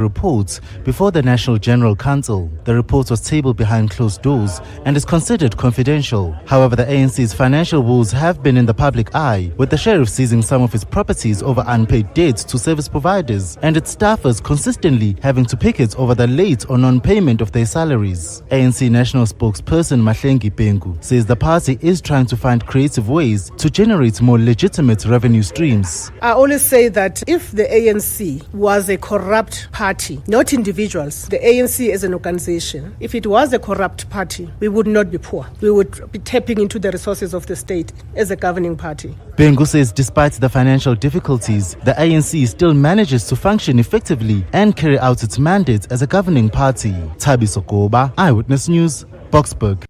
reports before the National General Council. The report was tabled behind closed doors and is considered confidential. However, the ANC's financial woes have been in the public eye, with the sheriff seizing some of its properties over unpaid debts to service providers and its staffers consistently having to picket over the late or non-payment of their salaries. ANC national spokesperson Mahlengi Pengu says the party is trying to find creative ways to generate more legitimate revenue streams. I always say that if the ANC was a corrupt party, not individuals, the ANC as an organization, if it was a corrupt party, we would not be poor. We would be tapping into the resources of the state as a governing party. Bengu says despite the financial difficulties, the ANC still manages to function effectively and carry out its mandate as a governing party. Tabi Sokoba, Eyewitness News, Boksburg.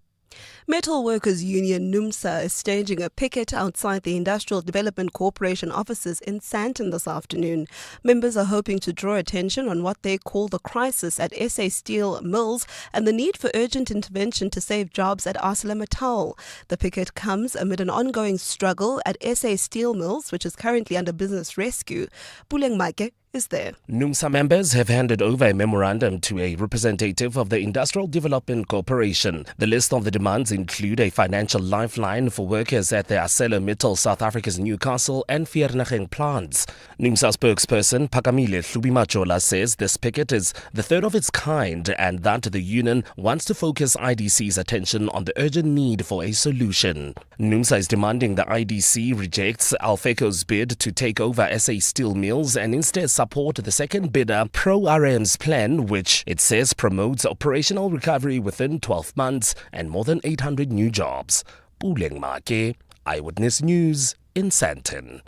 Metal Workers Union NUMSA is staging a picket outside the Industrial Development Corporation offices in Sandton this afternoon. Members are hoping to draw attention on what they call the crisis at SA Steel Mills and the need for urgent intervention to save jobs at ArcelorMittal. The picket comes amid an ongoing struggle at SA Steel Mills, which is currently under business rescue. Puleng Maike is there. NUMSA members have handed over a memorandum to a representative of the Industrial Development Corporation. The list of the demands include a financial lifeline for workers at the ArcelorMittal South Africa's Newcastle and Vereeniging plants. NUMSA spokesperson Phakamile Hlubi-Majola says this picket is the third of its kind and that the union wants to focus IDC's attention on the urgent need for a solution. NUMSA is demanding the IDC rejects Alfeco's bid to take over SA Steel Mills and instead support the second bidder, Pro-RM's plan, which it says promotes operational recovery within 12 months and more than 800 new jobs. Puleng Maike, Eyewitness News in Sandton.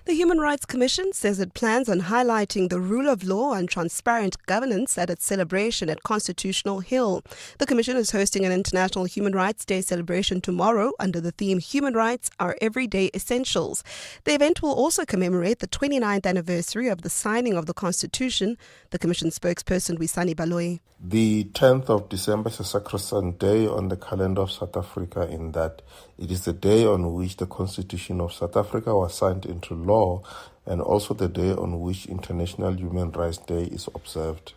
The Human Rights Commission says it plans on highlighting the rule of law and transparent governance at its celebration at Constitutional Hill. The Commission is hosting an International Human Rights Day celebration tomorrow under the theme Human Rights Are Everyday Essentials. The event will also commemorate the 29th anniversary of the signing of the Constitution. The Commission spokesperson Wisani Baloyi. The 10th of December is a sacrosanct day on the calendar of South Africa in that it is the day on which the Constitution of South Africa was signed into law and also the day on which International Human Rights Day is observed.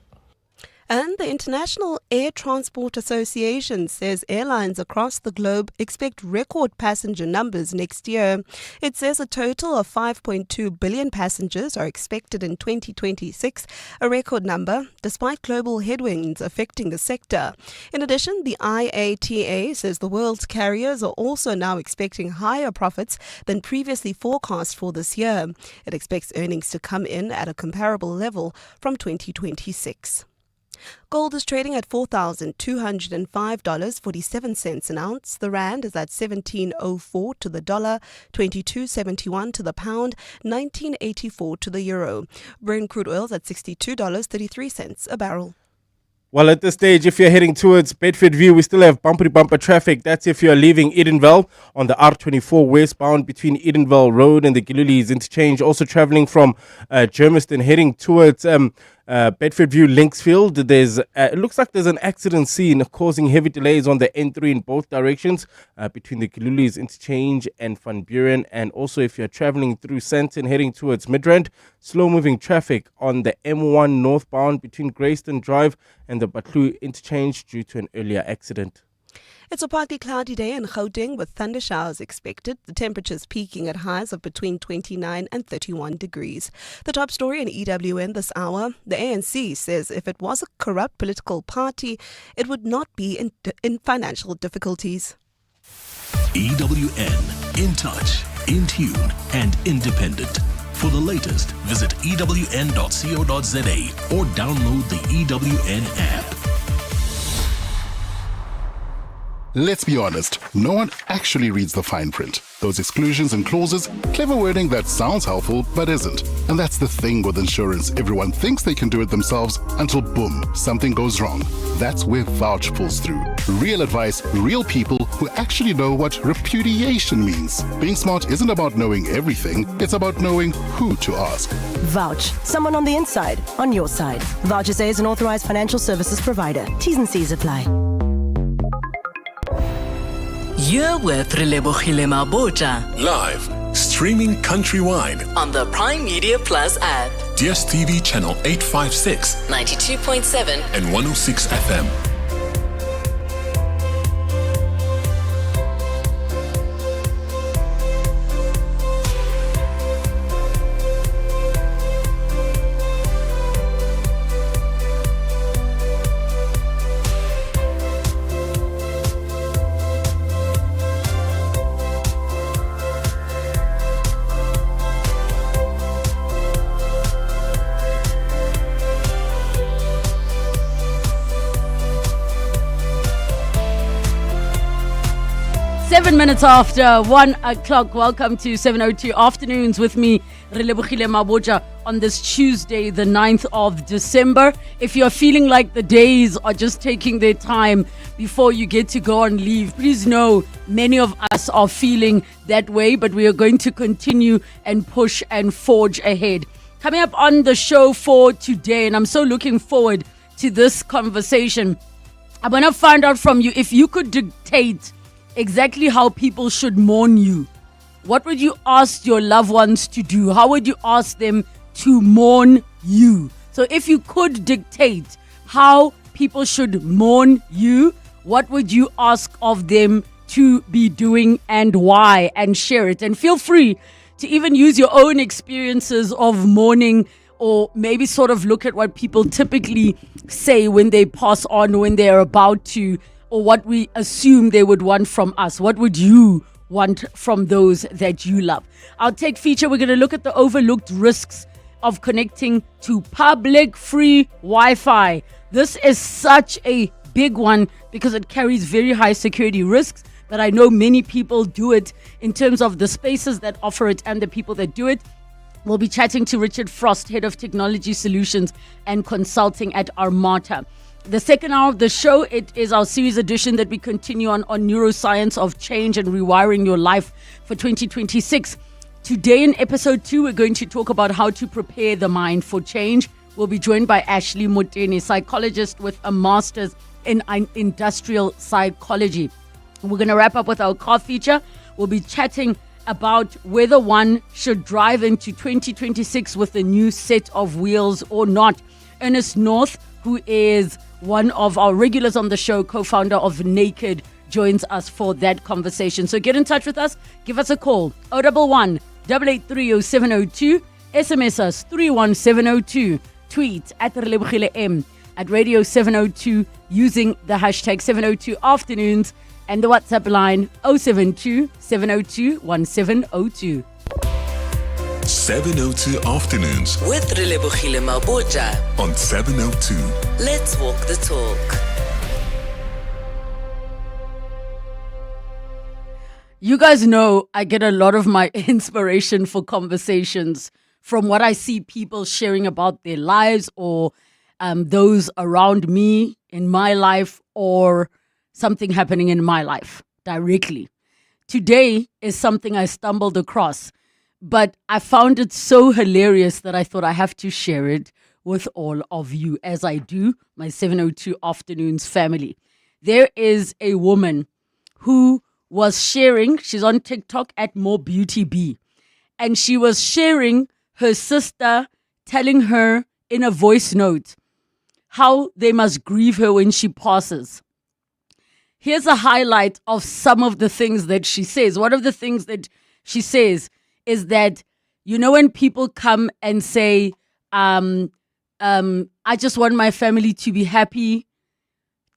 And the International Air Transport Association says airlines across the globe expect record passenger numbers next year. It says a total of 5.2 billion passengers are expected in 2026, a record number despite global headwinds affecting the sector. In addition, the IATA says the world's carriers are also now expecting higher profits than previously forecast for this year. It expects earnings to come in at a comparable level from 2026. Gold is trading at $4,205.47 an ounce. The rand is at 17.04 to the dollar, 22.71 to the pound, 19.84 to the euro. Brent crude oil is at $62.33 a barrel. Well, at this stage, if you're heading towards Bedford View, we still have bumper traffic. That's if you're leaving Edenville on the R24 westbound between Edenville Road and the Gilulies interchange. Also traveling from Germiston heading towards Bedford View, Linksfield. It looks like there's an accident scene causing heavy delays on the N3 in both directions between the Gilulies interchange and Van Buren. And also if you're traveling through Sandton heading towards Midrand, slow-moving traffic on the M1 northbound between Greyston Drive and the Batlu interchange due to an earlier accident. It's a partly cloudy day in Gauteng with thunder showers expected. The temperatures peaking at highs of between 29 and 31 degrees. The top story in EWN this hour, the ANC says if it was a corrupt political party, it would not be in financial difficulties. EWN, in touch, in tune and independent. For the latest, visit ewn.co.za or download the EWN app. Let's be honest, no one actually reads the fine print. Those exclusions and clauses, clever wording that sounds helpful but isn't. And that's the thing with insurance. Everyone thinks they can do it themselves until boom, something goes wrong. That's where Vouch pulls through. Real advice, real people who actually know what repudiation means. Being smart isn't about knowing everything, it's about knowing who to ask. Vouch, someone on the inside, on your side. Vouch SA is an authorized financial services provider. T's and C's apply. You're with Relebogile Mabotja. Live Streaming countrywide on the Prime Media Plus app. DSTV channel 856, 92.7 and 106 FM. Minutes after 1 o'clock. Welcome to 7:02 Afternoons with me, Relebogile Mabotja, on this Tuesday, the 9th of December. If you're feeling like the days are just taking their time before you get to go on leave, please know many of us are feeling that way, but we are going to continue and push and forge ahead. Coming up on the show for today, and I'm so looking forward to this conversation, I want to find out from you, if you could dictate exactly how people should mourn you, what would you ask your loved ones to do? How would you ask them to mourn you? So if you could dictate how people should mourn you, what would you ask of them to be doing and why? And share it. And feel free to even use your own experiences of mourning, or maybe sort of look at what people typically say when they pass on, when they're about to, or what we assume they would want from us. What would you want from those that you love? Our tech feature, we're going to look at the overlooked risks of connecting to public free Wi-Fi. This is such a big one because it carries very high security risks, but I know many people do it in terms of the spaces that offer it and the people that do it. We'll be chatting to Richard Frost, Head of Technology Solutions and Consulting at Armata. The second hour of the show, it is our series edition that we continue on Neuroscience of Change and Rewiring Your Life for 2026. Today in episode 2, we're going to talk about how to prepare the mind for change. We'll be joined by Ashley Moteni, psychologist with a master's in industrial psychology. We're going to wrap up with our car feature. We'll be chatting about whether one should drive into 2026 with a new set of wheels or not. Ernest North, who is one of our regulars on the show, co-founder of Naked, joins us for that conversation. So get in touch with us. Give us a call. 011 883 0702. SMS us 31702. Tweet at Relebogile M, at Radio 702 using the hashtag 702 Afternoons, and the WhatsApp line 072 702 1702. 702 Afternoons with Relebogile Mabotja on 702. Let's walk the talk. You guys know I get a lot of my inspiration for conversations from what I see people sharing about their lives, or those around me in my life, or something happening in my life directly. Today is something I stumbled across, but I found it so hilarious that I thought I have to share it with all of you, as I do my 702 Afternoons family. There is a woman who was sharing, she's on TikTok at More Beauty Bee, and she was sharing her sister telling her in a voice note how they must grieve her when she passes. Here's a highlight of some of the things that she says. One of the things that she says is that, you know, when people come and say, I just want my family to be happy.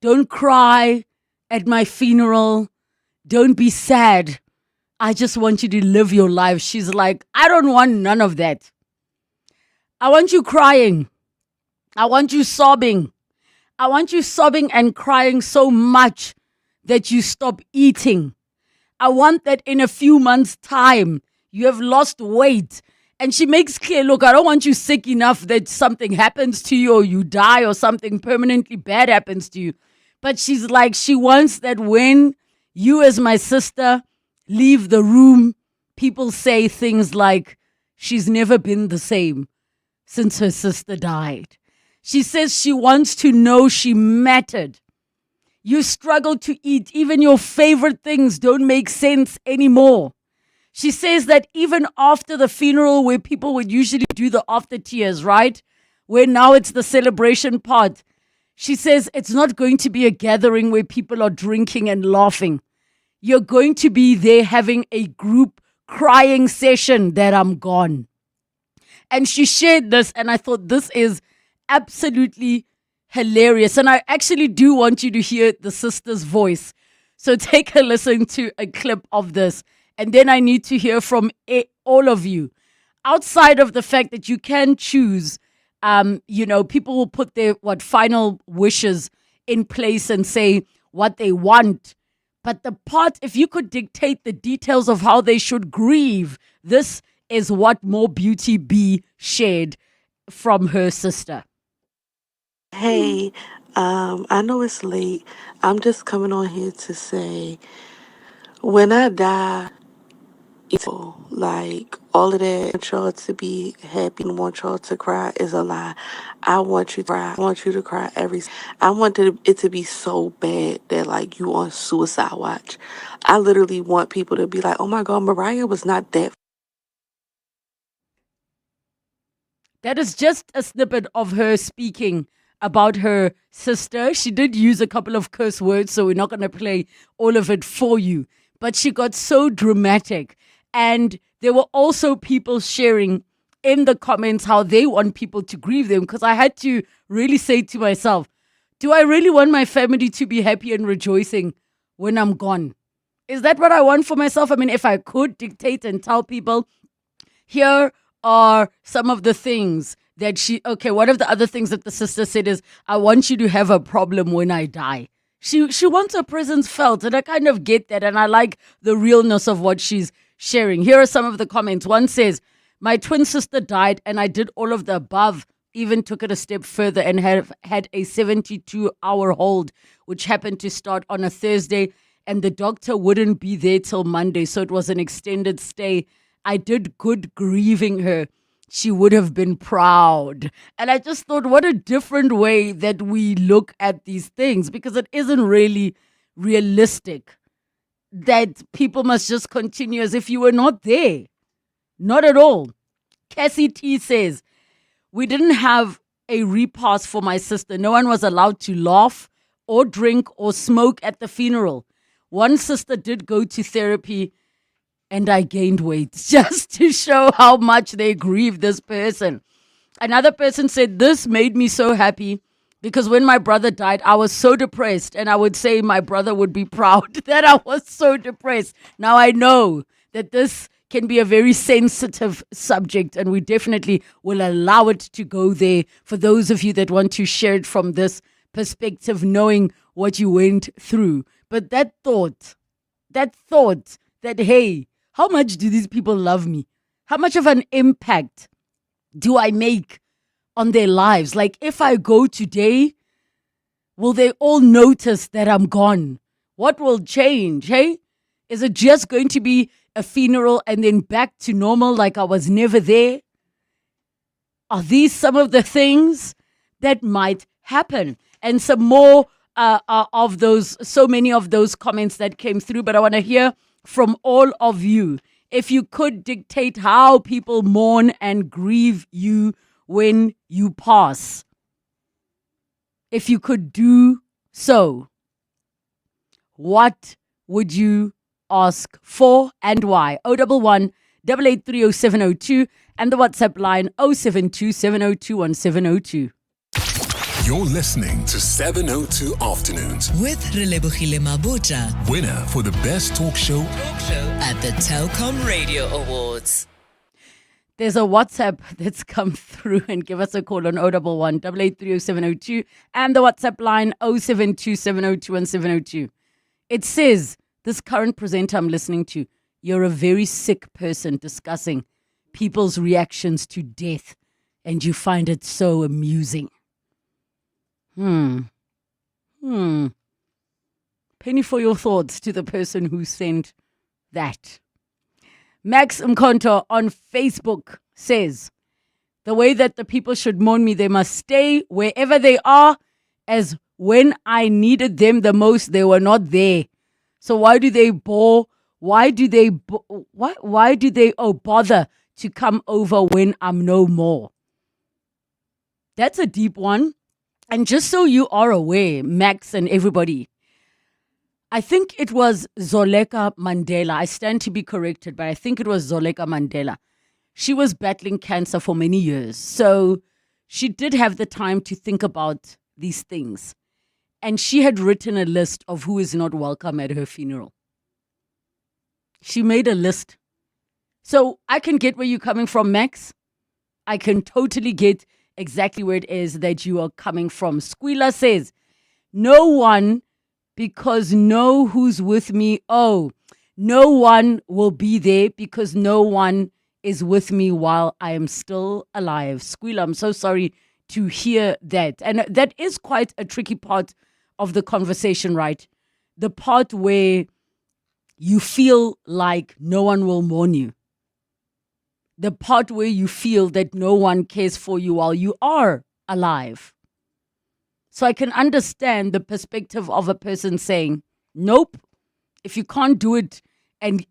Don't cry at my funeral. Don't be sad. I just want you to live your life. She's like, I don't want none of that. I want you crying. I want you sobbing. I want you sobbing and crying so much that you stop eating. I want that in a few months' time, you have lost weight. And she makes clear, look, I don't want you sick enough that something happens to you or you die or something permanently bad happens to you. But she's like, she wants that when you as my sister leave the room, people say things like, she's never been the same since her sister died. She says she wants to know she mattered. You struggle to eat. Even your favorite things don't make sense anymore. She says that even after the funeral, where people would usually do the after tears, right? Where now it's the celebration part. She says it's not going to be a gathering where people are drinking and laughing. You're going to be there having a group crying session that I'm gone. And she shared this, and I thought this is absolutely hilarious. And I actually do want you to hear the sister's voice. So take a listen to a clip of this. And then I need to hear from all of you. Outside of the fact that you can choose, people will put their final wishes in place and say what they want. But the part, if you could dictate the details of how they should grieve, this is what More Beauty B shared from her sister. Hey, I know it's late. I'm just coming on here to say, when I die, it's like all of that. I want y'all to be happy and want y'all to cry is a lie. I want you to cry. I want you to cry I want it to be so bad that like you on suicide watch. I literally want people to be like, oh my God, Mariah was not that. That is just a snippet of her speaking about her sister. She did use a couple of curse words, so we're not going to play all of it for you. But she got so dramatic. And there were also people sharing in the comments how they want people to grieve them, because I had to really say to myself, do I really want my family to be happy and rejoicing when I'm gone? Is that what I want for myself? I mean, if I could dictate and tell people, here are some of the things that one of the other things that the sister said is, I want you to have a problem when I die. She wants her presence felt, and I kind of get that, and I like the realness of what she's sharing. Here are some of the comments. One says, my twin sister died, and I did all of the above, even took it a step further and had a 72-hour hold, which happened to start on a Thursday, and the doctor wouldn't be there till Monday, so it was an extended stay. I did good grieving her. She would have been proud. And I just thought, what a different way that we look at these things, because it isn't really realistic that people must just continue as if you were not there. Not at all. Cassie T says, we didn't have a repast for my sister. No one was allowed to laugh or drink or smoke at the funeral. One sister did go to therapy, and I gained weight just to show how much they grieve this person. Another person said, this made me so happy because when my brother died, I was so depressed, and I would say my brother would be proud that I was so depressed. Now I know that this can be a very sensitive subject, and we definitely will allow it to go there for those of you that want to share it from this perspective, knowing what you went through. But that thought that, hey, how much do these people love me? How much of an impact do I make on their lives? Like, if I go today, will they all notice that I'm gone? What will change, hey? Is it just going to be a funeral and then back to normal like I was never there? Are these some of the things that might happen? And some more of those, so many of those comments that came through, but I want to hear from all of you. If you could dictate how people mourn and grieve you when you pass, if you could do so, what would you ask for and why? 011 883 0702 and the WhatsApp line 072 702 1702. You're listening to 702 Afternoons with Relebogile Mabotja, winner for the best talk show at the Telkom Radio Awards. There's a WhatsApp that's come through, and give us a call on 011 883 0702 and the WhatsApp line 072 702 1702. It says, this current presenter I'm listening to, you're a very sick person discussing people's reactions to death, and you find it so amusing. Penny for your thoughts to the person who sent that. Max Mkonto on Facebook says, the way that the people should mourn me, they must stay wherever they are, as when I needed them the most, they were not there. So why do they bore Why do they bother to come over when I'm no more? That's a deep one. And just so you are aware, Max and everybody, I think it was Zoleka Mandela. I stand to be corrected, but I think it was Zoleka Mandela. She was battling cancer for many years. So she did have the time to think about these things. And she had written a list of who is not welcome at her funeral. She made a list. So I can get where you're coming from, Max. I can totally get exactly where it is that you are coming from. Squealer says, no one, because know who's with me. Oh, no one will be there because no one is with me while I am still alive. Squealer, I'm so sorry to hear that. And that is quite a tricky part of the conversation, right? The part where you feel like no one will mourn you. The part where you feel that no one cares for you while you are alive. So I can understand the perspective of a person saying, nope, if you can't do it and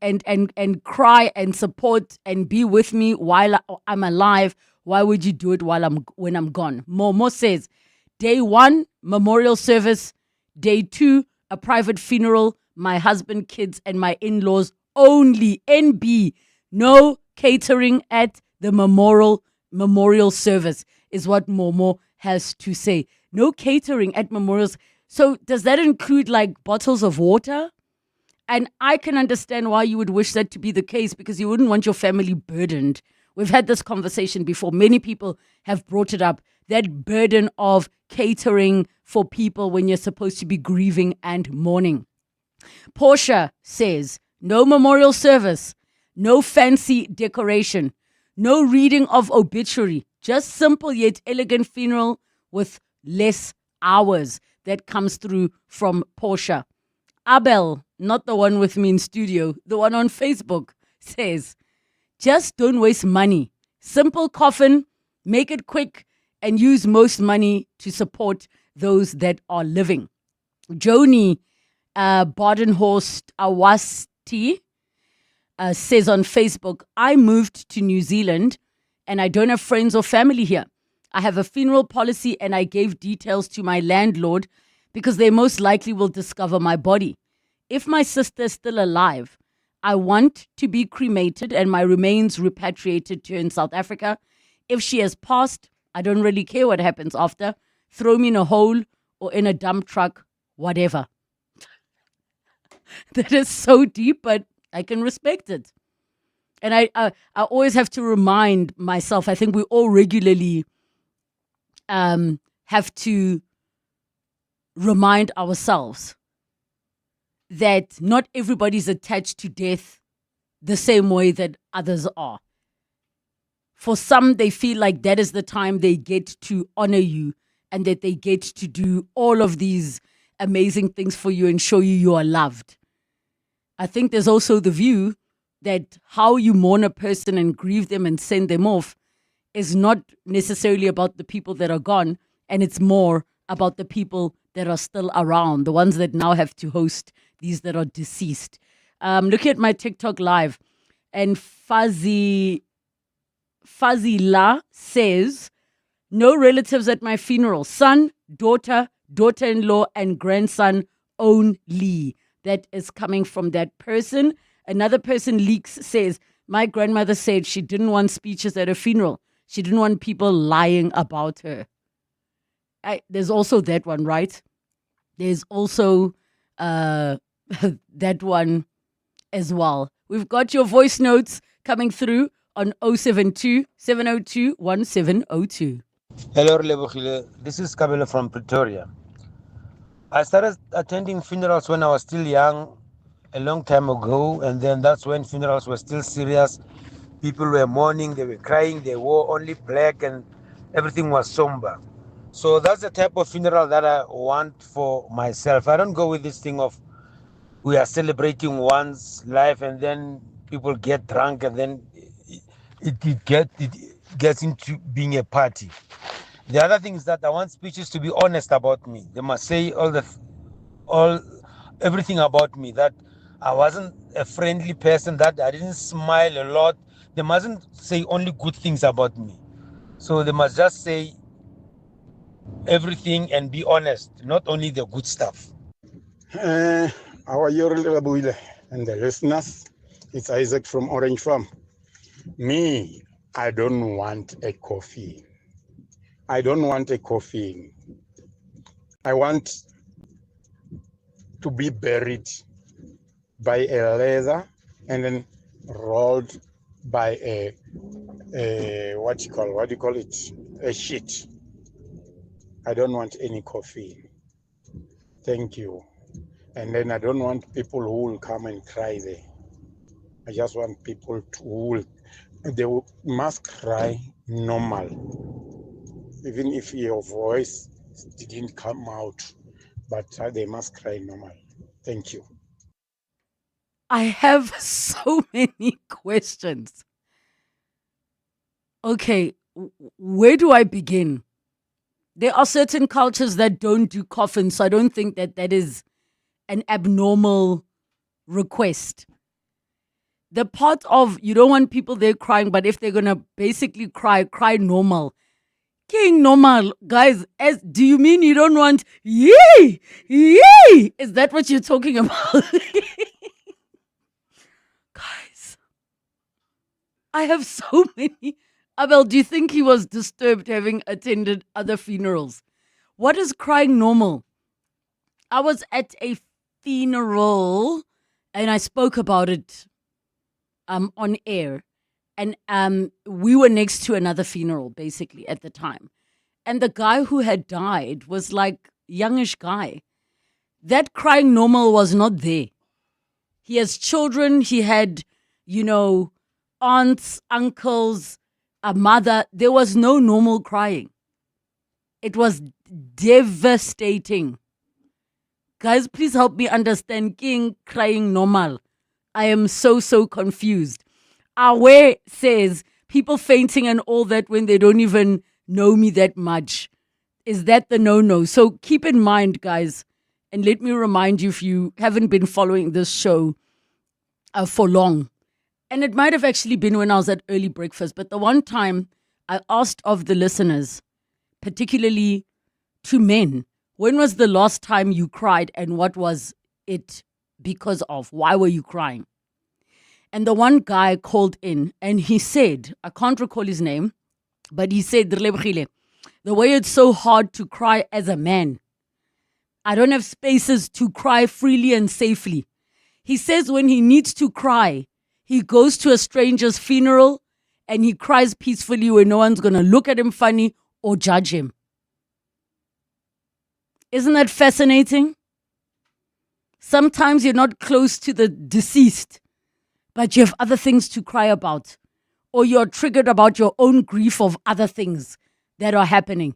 cry and support and be with me while I'm alive, why would you do it when I'm gone? Momo says, day 1, memorial service. Day 2, a private funeral. My husband, kids, and my in-laws only. NB, no catering at the memorial service is what Momo has to say. No catering at memorials. So does that include like bottles of water? And I can understand why you would wish that to be the case, because you wouldn't want your family burdened. We've had this conversation before. Many people have brought it up. That burden of catering for people when you're supposed to be grieving and mourning. Portia says, no memorial service, no fancy decoration, no reading of obituary, just simple yet elegant funeral with less hours. That comes through from Portia. Abel, not the one with me in studio, the one on Facebook, says, just don't waste money. Simple coffin, make it quick, and use most money to support those that are living. Joni Badenhorst Awasti says on Facebook, I moved to New Zealand and I don't have friends or family here. I have a funeral policy and I gave details to my landlord because they most likely will discover my body. If my sister is still alive, I want to be cremated and my remains repatriated to her in South Africa. If she has passed, I don't really care what happens after. Throw me in a hole or in a dump truck, whatever. That is so deep, but I can respect it. And I always have to remind myself, I think we all regularly have to remind ourselves that not everybody's attached to death the same way that others are. For some, they feel like that is the time they get to honor you and that they get to do all of these amazing things for you and show you are loved. I think there's also the view that how you mourn a person and grieve them and send them off is not necessarily about the people that are gone, and it's more about the people that are still around, the ones that now have to host these that are deceased. Looking at my TikTok live, and Fuzzy La says, no relatives at my funeral. Son, daughter, daughter-in-law, and grandson only. That is coming from that person. Another person, Leaks, says, my grandmother said she didn't want speeches at her funeral. She didn't want people lying about her. There's also that one, right? There's also that one as well. We've got your voice notes coming through on 072 702 1702. Hello, Relebogile. This is Kabelo from Pretoria. I started attending funerals when I was still young, a long time ago, and then that's when funerals were still serious. People were mourning, they were crying, they wore only black, and everything was somber. So that's the type of funeral that I want for myself. I don't go with this thing of we are celebrating one's life and then people get drunk and then it gets into being a party. The other thing is that I want speeches to be honest about me. They must say everything about me, that I wasn't a friendly person, that I didn't smile a lot. They mustn't say only good things about me. So they must just say everything and be honest, not only the good stuff. How are you, Relebogile, and the listeners? It's Isaac from Orange Farm. Me, I don't want a coffee. I don't want a coffin. I want to be buried by a leather and then rolled by a what do you call it? A sheet. I don't want any coffee. Thank you. And then I don't want people who will come and cry there. I just want people they must cry normal. Even if your voice didn't come out, but they must cry normal. Thank you. I have so many questions. Okay, where do I begin? There are certain cultures that don't do coffins, so I don't think that is an abnormal request. The part of you don't want people there crying, but if they're going to basically cry normal. King normal. Guys, do you mean you don't want yee? Yee? Is that what you're talking about? Guys, I have so many. Abel, do you think he was disturbed having attended other funerals? What is crying normal? I was at a funeral and I spoke about it on air. And we were next to another funeral, basically, at the time. And the guy who had died was like youngish guy. That crying normal was not there. He has children. He had, aunts, uncles, a mother. There was no normal crying. It was devastating. Guys, please help me understand King crying normal. I am so confused. Awe says people fainting and all that when they don't even know me that much. Is that the no-no? So keep in mind, guys, and let me remind you if you haven't been following this show for long, and it might have actually been when I was at early breakfast, but the one time I asked of the listeners, particularly to men, when was the last time you cried and what was it because of? Why were you crying? And the one guy called in and he said, I can't recall his name, but he said, Relebogile, the way it's so hard to cry as a man. I don't have spaces to cry freely and safely. He says when he needs to cry, he goes to a stranger's funeral and he cries peacefully where no one's going to look at him funny or judge him. Isn't that fascinating? Sometimes you're not close to the deceased, but you have other things to cry about, or you're triggered about your own grief of other things that are happening.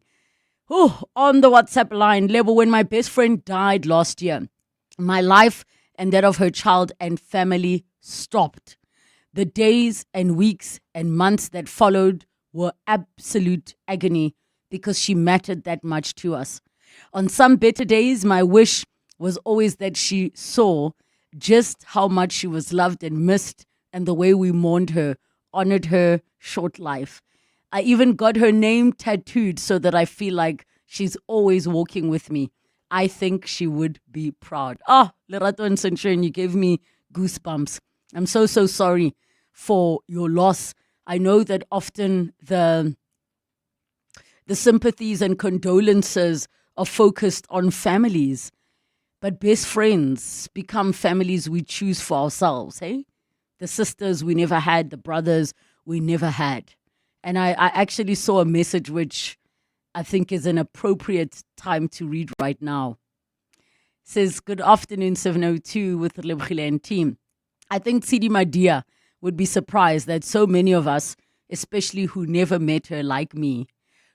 Oh, on the WhatsApp line, Lebo, when my best friend died last year, my life and that of her child and family stopped. The days and weeks and months that followed were absolute agony because she mattered that much to us. On some better days, my wish was always that she saw just how much she was loved and missed, and the way we mourned her, honored her short life. I even got her name tattooed so that I feel like she's always walking with me. I think she would be proud. Lerato and Centurion, you gave me goosebumps. I'm so sorry for your loss. I know that often the sympathies and condolences are focused on families, but best friends become families we choose for ourselves, hey? The sisters we never had, the brothers we never had. And I actually saw a message which I think is an appropriate time to read right now. It says, good afternoon, 702 with the Relebogile and team. I think Sidi Madia would be surprised that so many of us, especially who never met her like me,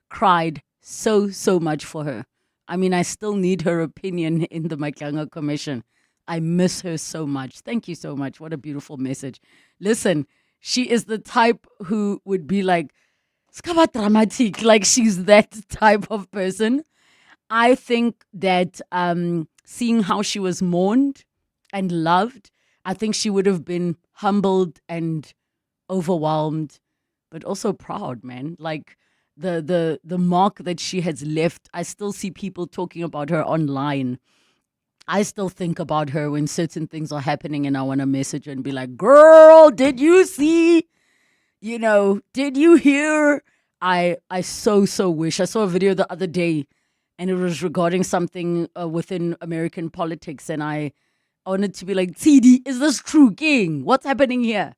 cried so much for her. I mean, I still need her opinion in the Maklanga Commission. I miss her so much. Thank you so much. What a beautiful message. Listen, she is the type who would be like, skaba dramatic, like she's that type of person. I think that seeing how she was mourned and loved, I think she would have been humbled and overwhelmed, but also proud, man. Like the mark that she has left. I still see people talking about her online. I still think about her when certain things are happening and I want to message her and be like, girl, did you see? You know, did you hear? I so wish. I saw a video the other day and it was regarding something within American politics, and I wanted to be like, TD, is this true, King? What's happening here?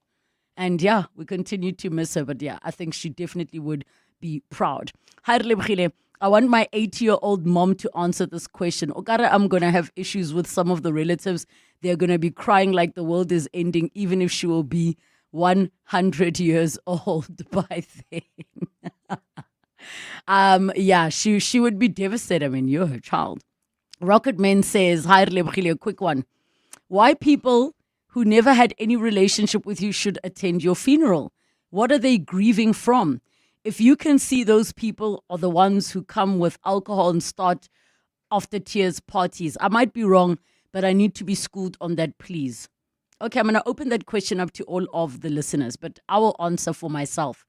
And yeah, we continue to miss her, but yeah, I think she definitely would be proud. Hi, Relebogile. I want my 80-year-old mom to answer this question. Okara, I'm going to have issues with some of the relatives. They're going to be crying like the world is ending, even if she will be 100 years old by then. Yeah, she would be devastated. I mean, you're her child. Rocketman says, hi, Relebogile, a quick one. Why people who never had any relationship with you should attend your funeral? What are they grieving from? If you can see those people are the ones who come with alcohol and start after tears parties. I might be wrong, but I need to be schooled on that, please. Okay, I'm going to open that question up to all of the listeners, but I will answer for myself.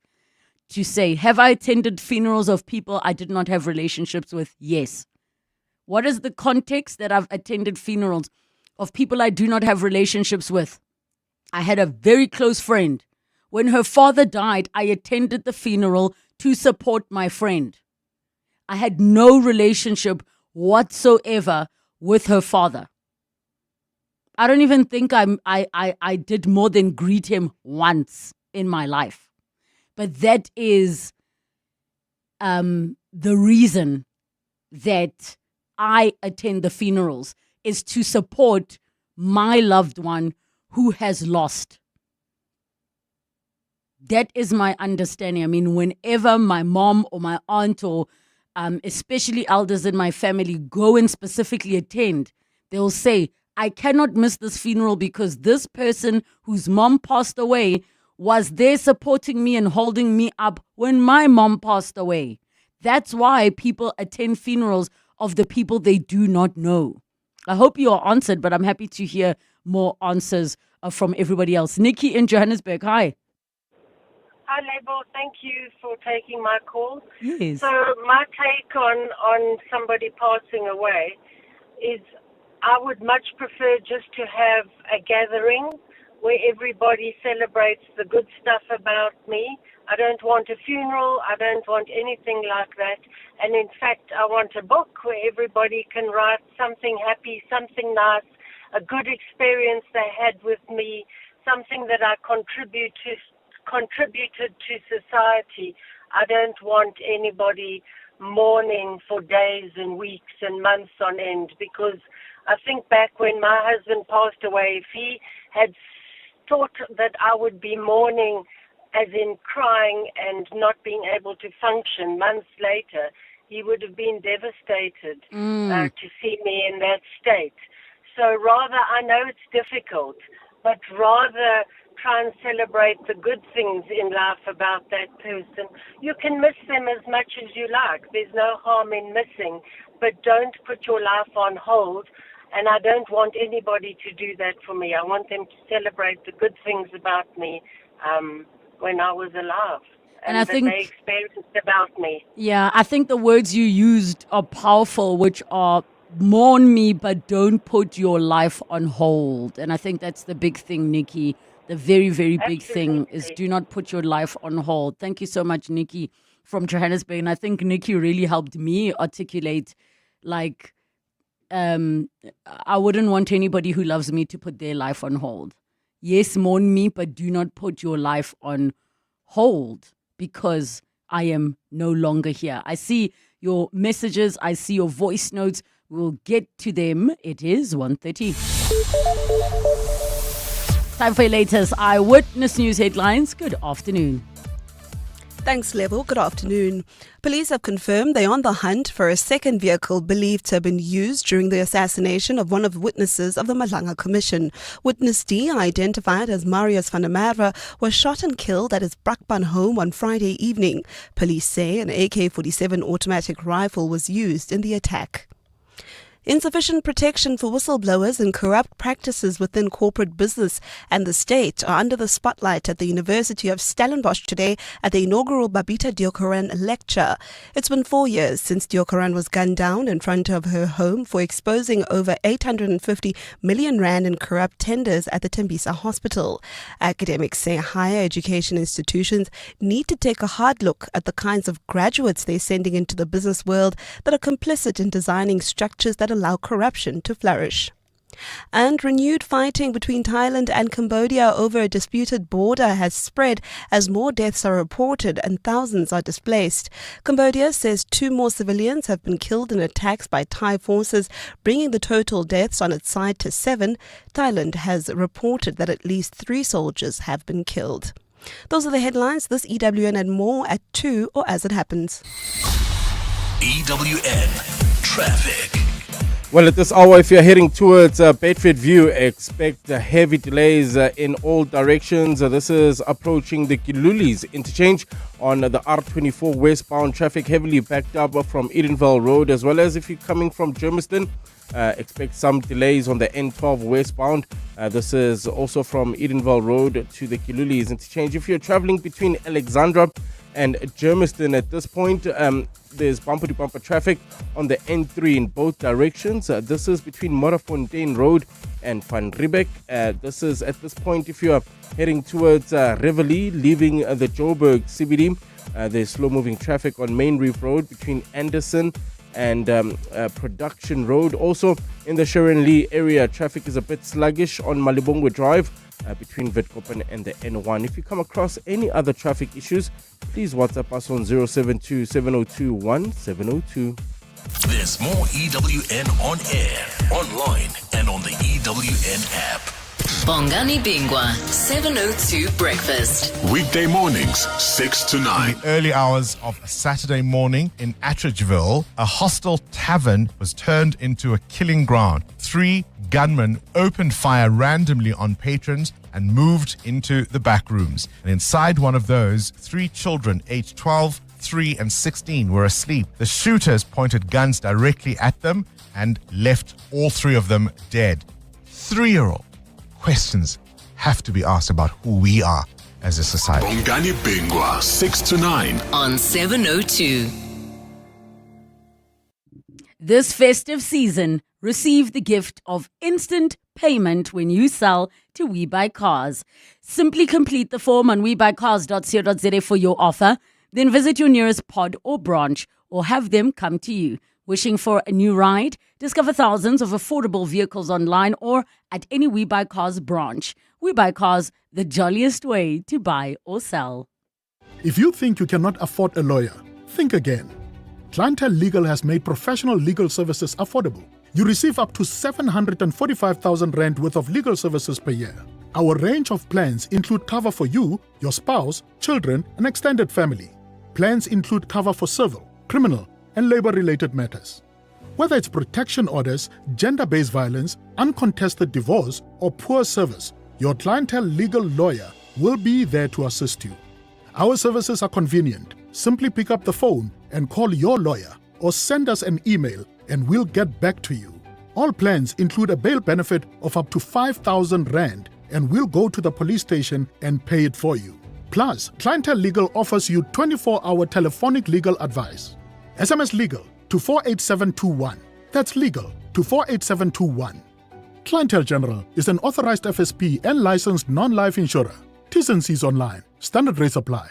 To say, have I attended funerals of people I did not have relationships with? Yes. What is the context that I've attended funerals of people I do not have relationships with? I had a very close friend. When her father died, I attended the funeral to support my friend. I had no relationship whatsoever with her father. I don't even think I did more than greet him once in my life. But that is the reason that I attend the funerals, is to support my loved one who has lost. That is my understanding. I mean, whenever my mom or my aunt or especially elders in my family go and specifically attend, they'll say, I cannot miss this funeral because this person whose mom passed away was there supporting me and holding me up when my mom passed away. That's why people attend funerals of the people they do not know. I hope you are answered, but I'm happy to hear more answers from everybody else. Nikki in Johannesburg, hi. Hi, Lebo. Thank you for taking my call. Yes. So my take on somebody passing away is I would much prefer just to have a gathering where everybody celebrates the good stuff about me. I don't want a funeral. I don't want anything like that. And in fact, I want a book where everybody can write something happy, something nice, a good experience they had with me, something that I contributed to society. I don't want anybody mourning for days and weeks and months on end, because I think back when my husband passed away, if he had thought that I would be mourning as in crying and not being able to function months later, he would have been devastated to see me in that state. So rather, I know it's difficult, but rather try and celebrate the good things in life about that person. You can miss them as much as you like. There's no harm in missing, but don't put your life on hold. And I don't want anybody to do that for me. I want them to celebrate the good things about me when I was alive. And I think they experienced about me. Yeah, I think the words you used are powerful, which are mourn me, but don't put your life on hold. And I think that's the big thing, Nikki. The very, very big thing is do not put your life on hold. Thank you so much, Nikki from Johannesburg. And I think Nikki really helped me articulate, like, I wouldn't want anybody who loves me to put their life on hold. Yes, mourn me, but do not put your life on hold because I am no longer here. I see your messages. I see your voice notes. We'll get to them. It is 1:30. Time for your latest Eyewitness News headlines. Good afternoon. Thanks, Level. Good afternoon. Police have confirmed they're on the hunt for a second vehicle believed to have been used during the assassination of one of the witnesses of the Malanga Commission. Witness D, identified as Marius van der Merwe, was shot and killed at his Brakpan home on Friday evening. Police say an AK-47 automatic rifle was used in the attack. Insufficient protection for whistleblowers and corrupt practices within corporate business and the state are under the spotlight at the University of Stellenbosch today at the inaugural Babita Deokaran lecture. It's been 4 years since Deokaran was gunned down in front of her home for exposing over 850 million rand in corrupt tenders at the Tembisa Hospital. Academics say higher education institutions need to take a hard look at the kinds of graduates they're sending into the business world that are complicit in designing structures that allow corruption to flourish. And renewed fighting between Thailand and Cambodia over a disputed border has spread as more deaths are reported and thousands are displaced. Cambodia says 2 more civilians have been killed in attacks by Thai forces, bringing the total deaths on its side to 7. Thailand has reported that at least 3 soldiers have been killed. Those are the headlines. This EWN and more at 2 or as it happens. EWN Traffic. Well, at this hour, if you're heading towards Bedford View, expect heavy delays in all directions. This is approaching the Kilulis interchange on the R24 westbound. Traffic heavily backed up from Edenvale Road, as well as if you're coming from Germiston, expect some delays on the N12 westbound. This is also from Edenvale Road to the Kilulis interchange. If you're traveling between Alexandra and Germiston at this point, there's bumper-to-bumper traffic on the N3 in both directions. This is between Modderfontein Road and Van Riebeck. This is at this point if you're heading towards Rivoli, leaving the Joburg CBD. There's slow-moving traffic on Main Reef Road between Anderson and Production Road. Also in the Sharon Lee area, traffic is a bit sluggish on Malibongwe Drive between Witkoppen and the N1. If you come across any other traffic issues, please WhatsApp us on 072 702 1702. There's more EWN on air, online, and on the EWN app. Bongani Bingwa, 702 Breakfast. Weekday mornings, 6 to 9. In the early hours of a Saturday morning in Attridgeville, a hostile tavern was turned into a killing ground. 3 gunmen opened fire randomly on patrons and moved into the back rooms. And inside one of those, 3 children aged 12, 3 and 16 were asleep. The shooters pointed guns directly at them and left all 3 of them dead. 3-year-old. Questions have to be asked about who we are as a society. Bongani Bingwa, 6 to 9. On 702. This festive season, receive the gift of instant payment when you sell to We Buy Cars. Simply complete the form on webuycars.co.za for your offer. Then visit your nearest pod or branch or have them come to you. Wishing for a new ride? Discover thousands of affordable vehicles online or at any We Buy Cars branch. We Buy Cars, the jolliest way to buy or sell. If you think you cannot afford a lawyer, think again. Clientele Legal has made professional legal services affordable. You receive up to 745,000 Rand worth of legal services per year. Our range of plans include cover for you, your spouse, children, and extended family. Plans include cover for civil, criminal, and labor-related matters. Whether it's protection orders, gender-based violence, uncontested divorce, or poor service, your Clientele Legal lawyer will be there to assist you. Our services are convenient. Simply pick up the phone and call your lawyer or send us an email and we'll get back to you. All plans include a bail benefit of up to 5,000 Rand and we'll go to the police station and pay it for you. Plus, Clientele Legal offers you 24-hour telephonic legal advice. SMS Legal to 48721. That's legal to 48721. Clientele General is an authorized FSP and licensed non-life insurer. T's and C's online. Standard rates apply.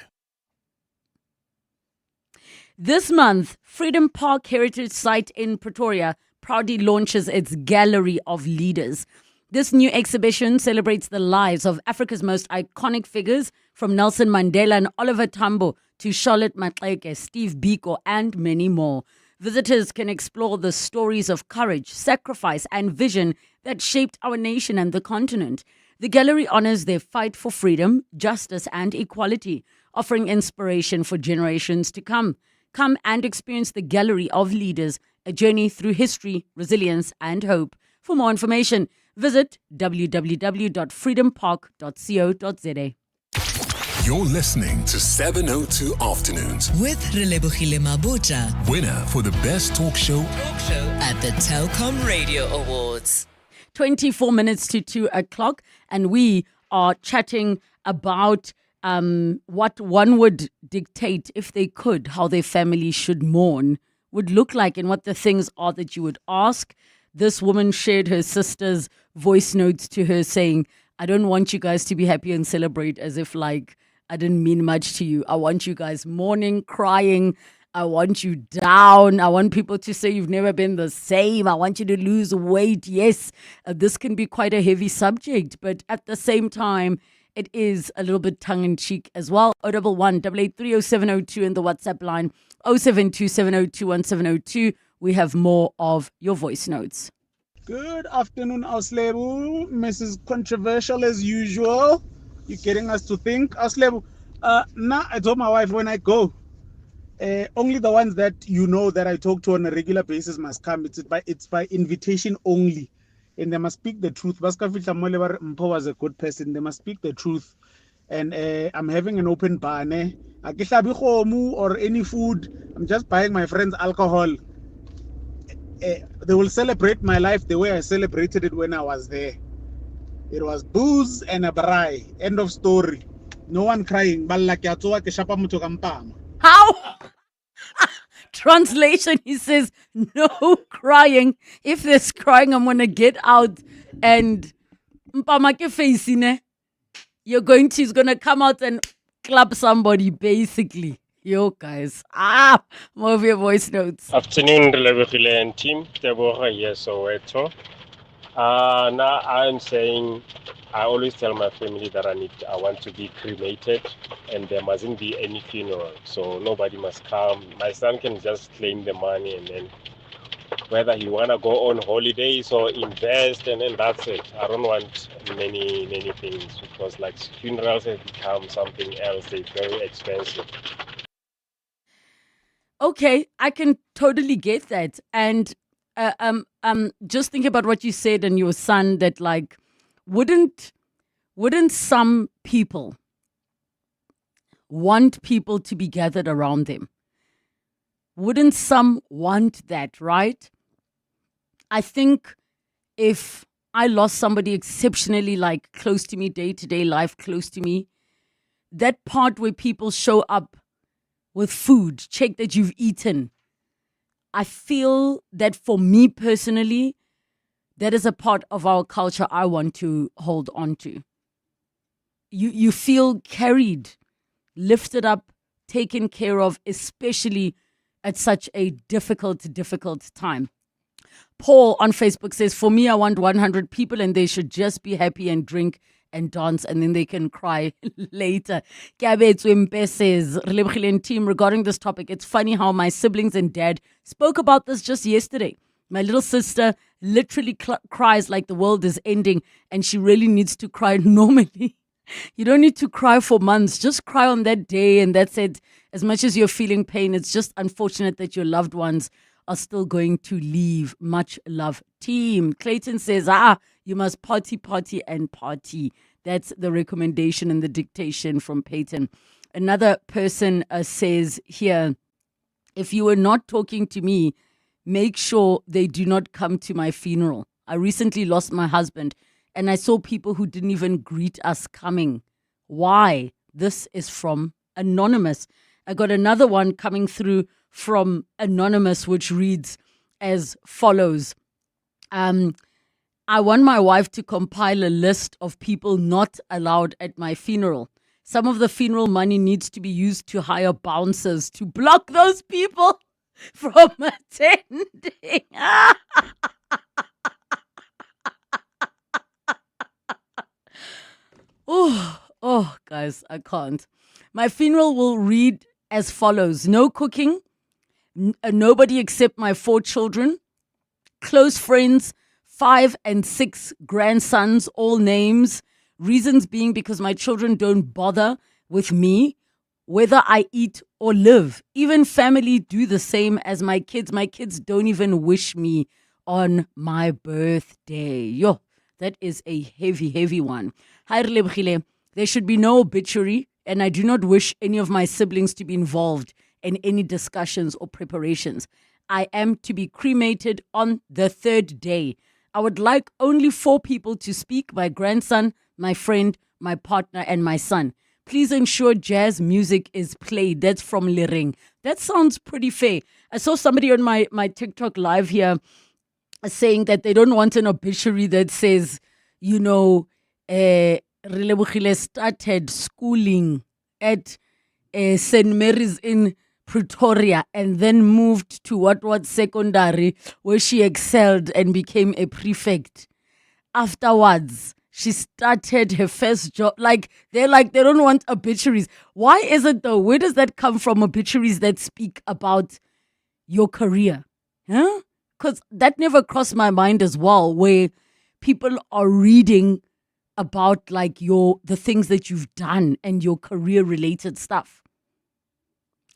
This month, Freedom Park Heritage Site in Pretoria proudly launches its Gallery of Leaders. This new exhibition celebrates the lives of Africa's most iconic figures, from Nelson Mandela and Oliver Tambo to Charlotte Maxeke, Steve Biko, and many more. Visitors can explore the stories of courage, sacrifice, and vision that shaped our nation and the continent. The gallery honors their fight for freedom, justice, and equality, offering inspiration for generations to come. Come and experience the Gallery of Leaders, a journey through history, resilience, and hope. For more information, visit www.freedompark.co.za. You're listening to 702 Afternoons with Relebogile Mabotja. Winner for the best talk show At the Telkom Radio Awards. 24 minutes to 2 o'clock, and we are chatting about what one would dictate, if they could, how their family should mourn would look like and what the things are that you would ask. This woman shared her sister's voice notes to her saying, I don't want you guys to be happy and celebrate as if like I didn't mean much to you. I want you guys mourning, crying. I want you down. I want people to say you've never been the same. I want you to lose weight. Yes, this can be quite a heavy subject, but at the same time, it is a little bit tongue-in-cheek as well. 011 8830702 in the WhatsApp line, 0727021702. We have more of your voice notes. Good afternoon, Auslebu. Mrs. Controversial as usual. You're getting us to think. Auslebu, now I told my wife when I go, only the ones that you know that I talk to on a regular basis must come. It's by invitation only. And they must speak the truth. Mpo was a good person. They must speak the truth. And I'm having an open bar. Or any food. I'm just buying my friends alcohol. They will celebrate my life the way I celebrated it when I was there. It was booze and a braai. End of story. No one crying. How? Translation, he says, no crying. If there's crying, I'm going to get out and he's going to come out and clap somebody, basically. Yo, guys. More of your voice notes. Afternoon, Relebogile and team. Deborah here, Soweto. Now I'm saying, I always tell my family that I want to be cremated and there mustn't be any funeral. So nobody must come. My son can just claim the money and then whether he want to go on holidays or invest and then that's it. I don't want many things because like funerals have become something else. They're very expensive. Okay, I can totally get that. And just think about what you said and your son that like, wouldn't some people want people to be gathered around them? Wouldn't some want that, right? I think if I lost somebody exceptionally like close to me, day-to-day life close to me, that part where people show up with food, check that you've eaten, I feel that for me personally, that is a part of our culture I want to hold on to. You feel carried, lifted up, taken care of, especially at such a difficult time. Paul on Facebook says, for me, I want 100 people and they should just be happy and drink and dance and then they can cry later. Kabetswempe says, Relebogile team, regarding this topic, it's funny how my siblings and dad spoke about this just yesterday. My little sister literally cries like the world is ending and she really needs to cry normally. You don't need to cry for months. Just cry on that day and that's it. As much as you're feeling pain, it's just unfortunate that your loved ones are still going to leave. Much love, team. Clayton says, you must party and party. That's the recommendation and the dictation from Peyton. Another person says here, if you were not talking to me, make sure they do not come to my funeral. I recently lost my husband and I saw people who didn't even greet us coming. Why? This is from Anonymous. I got another one coming through from Anonymous, which reads as follows. I want my wife to compile a list of people not allowed at my funeral. Some of the funeral money needs to be used to hire bouncers to block those people from attending. Oh, guys, I can't. My funeral will read as follows. No cooking, nobody except my 4 children, close friends, 5 and 6 grandsons, all names. Reasons being because my children don't bother with me, whether I eat or live. Even family do the same as my kids. My kids don't even wish me on my birthday. Yo, that is a heavy one. Hi, Relebogile. There should be no obituary and I do not wish any of my siblings to be involved in any discussions or preparations. I am to be cremated on the third day. I would like only 4 people to speak: my grandson, my friend, my partner, and my son. Please ensure jazz music is played. That's from Liring. That sounds pretty fair. I saw somebody on my TikTok live here saying that they don't want an obituary that says, Relebogile started schooling at St. Mary's in Pretoria and then moved to what secondary, where she excelled and became a prefect. Afterwards, she started her first job. They don't want obituaries. Why is it though? Where does that come from, obituaries that speak about your career? Huh? Because that never crossed my mind as well, where people are reading about the things that you've done and your career related stuff.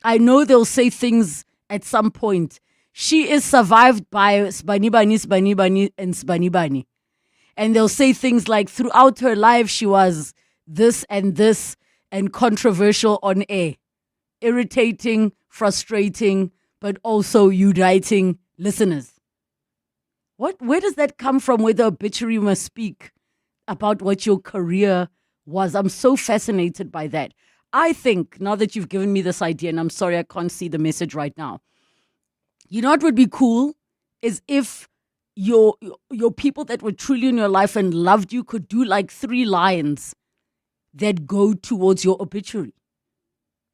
I know they'll say things at some point. She is survived by Sbanibani, and Sbanibani. And they'll say things like, throughout her life, she was this and controversial on air. Irritating, frustrating, but also uniting listeners. Where does that come from, where the obituary must speak about what your career was? I'm so fascinated by that. I think, now that you've given me this idea, and I'm sorry I can't see the message right now, you know what would be cool is if your people that were truly in your life and loved you could do 3 lines that go towards your obituary.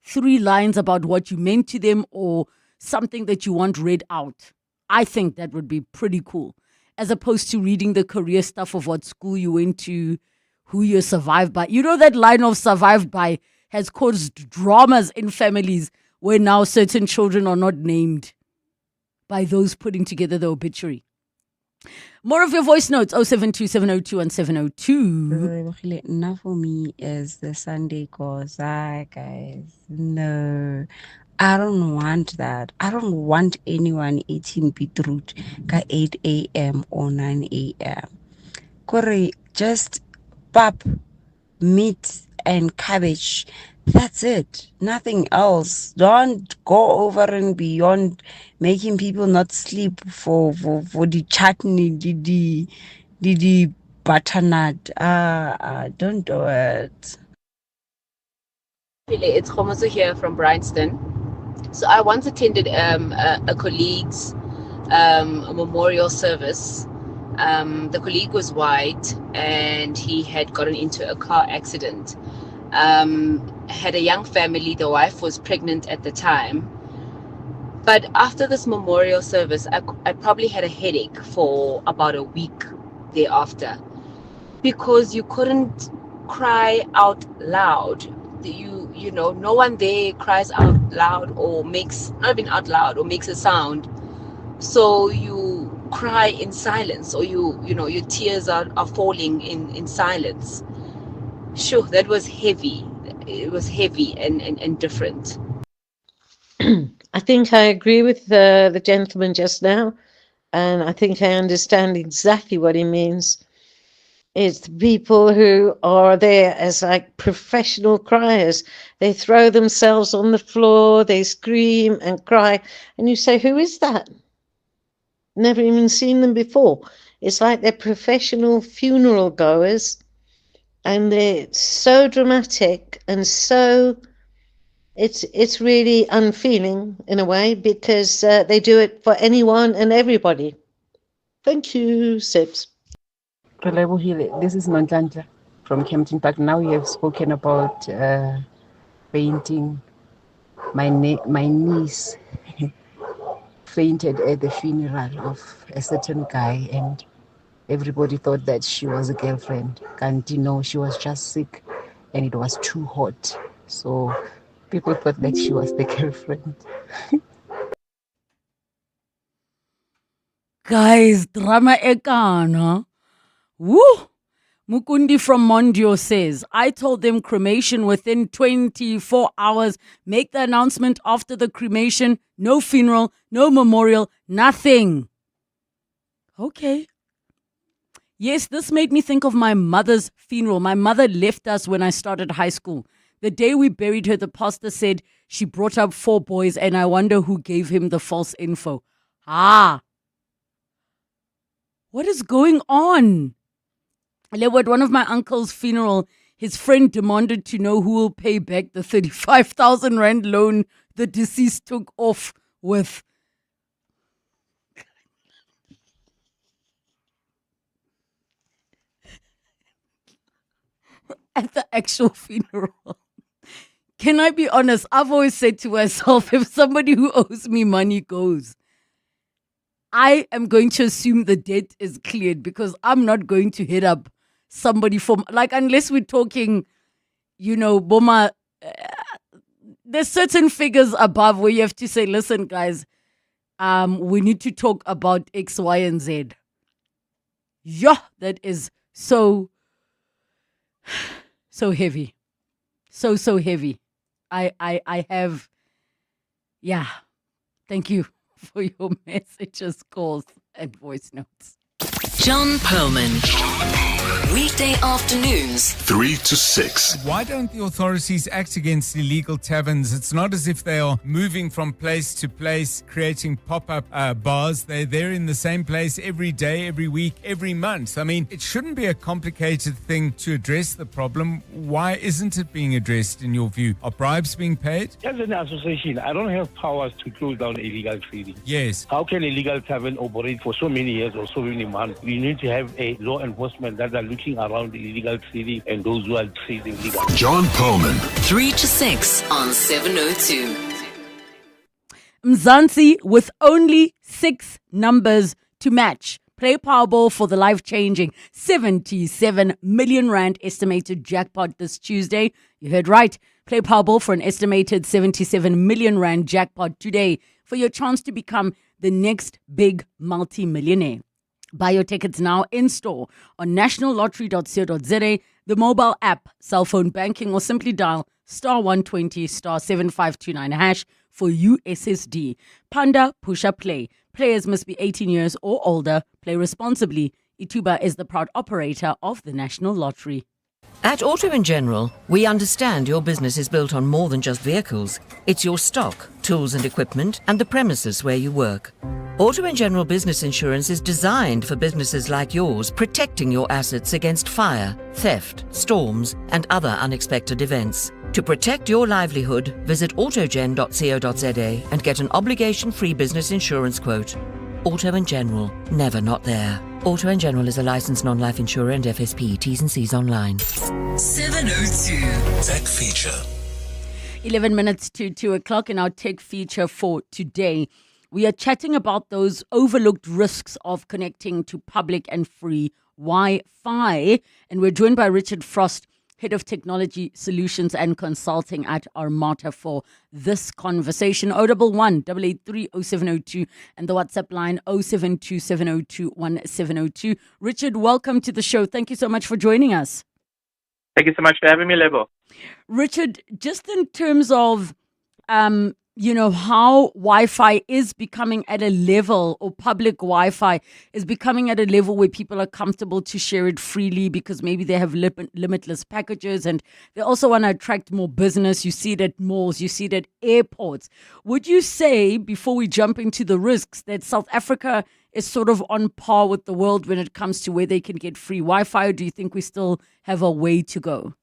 3 lines about what you meant to them or something that you want read out. I think that would be pretty cool, as opposed to reading the career stuff of what school you went to, who you survived by. You know, that line of survived by has caused dramas in families where now certain children are not named by those putting together the obituary. More of your voice notes, 072-702-1702. Enough for me is the Sunday cause. Guys, no. I don't want that. I don't want anyone eating beetroot at 8 a.m. or 9 a.m. Corey, just pap, meat, and cabbage. That's it. Nothing else. Don't go over and beyond making people not sleep for the chutney, the butternut. Don't do it. It's Khomoso here from Bryanston. So I once attended a colleague's memorial service. The colleague was white and he had gotten into a car accident. Had a young family. The wife was pregnant at the time. But after this memorial service, I probably had a headache for about a week thereafter, because you couldn't cry out loud. You know, no one there cries out loud or makes, not even out loud, or makes a sound. So you cry in silence, or you know, your tears are falling in silence. Sure, that was heavy. It was heavy and different. I think I agree with the gentleman just now, and I think I understand exactly what he means. It's the people who are there as professional criers. They throw themselves on the floor, they scream and cry, and you say, who is that? Never even seen them before. It's like they're professional funeral goers, and they're so dramatic and so it's really unfeeling in a way, because they do it for anyone and everybody. Thank you, Sips. Relebogile, this is Nonhlanhla from Kempton Park. Now you have spoken about fainting. My niece fainted at the funeral of a certain guy, and everybody thought that she was a girlfriend. And she was just sick and it was too hot. So people thought that she was the girlfriend. Guys, drama ekana. Woo! Mukundi from Mondio says, I told them cremation within 24 hours. Make the announcement after the cremation. No funeral, no memorial, nothing. Okay. Yes, this made me think of my mother's funeral. My mother left us when I started high school. The day we buried her, the pastor said she brought up 4 boys, and I wonder who gave him the false info. What is going on? At one of my uncle's funeral, his friend demanded to know who will pay back the 35,000 rand loan the deceased took off with. At the actual funeral. Can I be honest? I've always said to myself, if somebody who owes me money goes, I am going to assume the debt is cleared, because I'm not going to hit up somebody from, like, unless we're talking, Boma, there's certain figures above where you have to say, listen, guys, we need to talk about X, Y, and Z. Yeah, that is so heavy. So heavy. I have, thank you for your messages, calls, and voice notes. John Perlman. Weekday afternoons, 3 to 6. Why don't the authorities act against illegal taverns? It's not as if they are moving from place to place, creating pop-up bars. They're there in the same place every day, every week, every month. I mean, it shouldn't be a complicated thing to address the problem. Why isn't it being addressed, in your view? Are bribes being paid? As an association, I don't have powers to close down illegal trading. Yes. How can a legal tavern operate for so many years or so many months? We need to have a law enforcement that are looking around the illegal trading and those who are trading legal. John Perlman. 3 to 6 on 702. Mzansi with only 6 numbers to match. Play Powerball for the life-changing 77 million rand estimated jackpot this Tuesday. You heard right. Play Powerball for an estimated 77 million rand jackpot today for your chance to become the next big multi-millionaire. Buy your tickets now in store on nationallottery.co.za, the mobile app, cell phone banking, or simply dial *120 *7529 hash for USSD. Panda Pusha Play. Players must be 18 years or older. Play responsibly. Ituba is the proud operator of the National Lottery. At Auto & General, we understand your business is built on more than just vehicles. It's your stock, tools and equipment, and the premises where you work. Auto & General Business Insurance is designed for businesses like yours, protecting your assets against fire, theft, storms, and other unexpected events. To protect your livelihood, visit autogen.co.za and get an obligation-free business insurance quote. Auto & General, never not there. Auto & General is a licensed non-life insurer and FSP. T's and C's online. 702. Tech feature. 11 minutes to 2 o'clock in our tech feature for today. We are chatting about those overlooked risks of connecting to public and free Wi-Fi. And we're joined by Richard Frost, Head of Technology Solutions and Consulting at Armata for this conversation. 011 883 0702 and the WhatsApp line 072 702 1702. Richard, welcome to the show. Thank you so much for joining us. Thank you so much for having me, Lebo. Richard, just in terms of how Wi-Fi is becoming at a level, or public Wi-Fi is becoming at a level where people are comfortable to share it freely because maybe they have limitless packages and they also want to attract more business. You see it at malls, you see it at airports. Would you say, before we jump into the risks, that South Africa is sort of on par with the world when it comes to where they can get free Wi-Fi, or do you think we still have a way to go?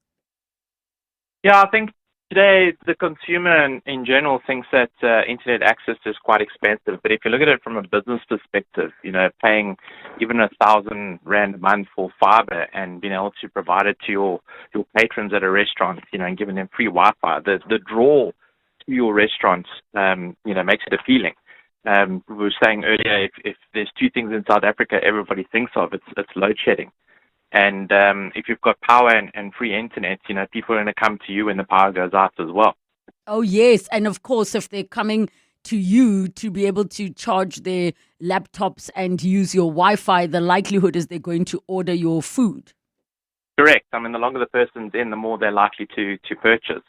Yeah, I think today, the consumer in general thinks that internet access is quite expensive. But if you look at it from a business perspective, paying even 1,000 rand a month for fiber and being able to provide it to your patrons at a restaurant, and giving them free Wi-Fi, the draw to your restaurants, makes it appealing. We were saying earlier, if there's 2 things in South Africa everybody thinks of, it's load shedding. And if you've got power and free internet, people are going to come to you when the power goes out as well. Oh, yes. And of course, if they're coming to you to be able to charge their laptops and use your Wi-Fi, the likelihood is they're going to order your food. Correct. I mean, the longer the person's in, the more they're likely to purchase.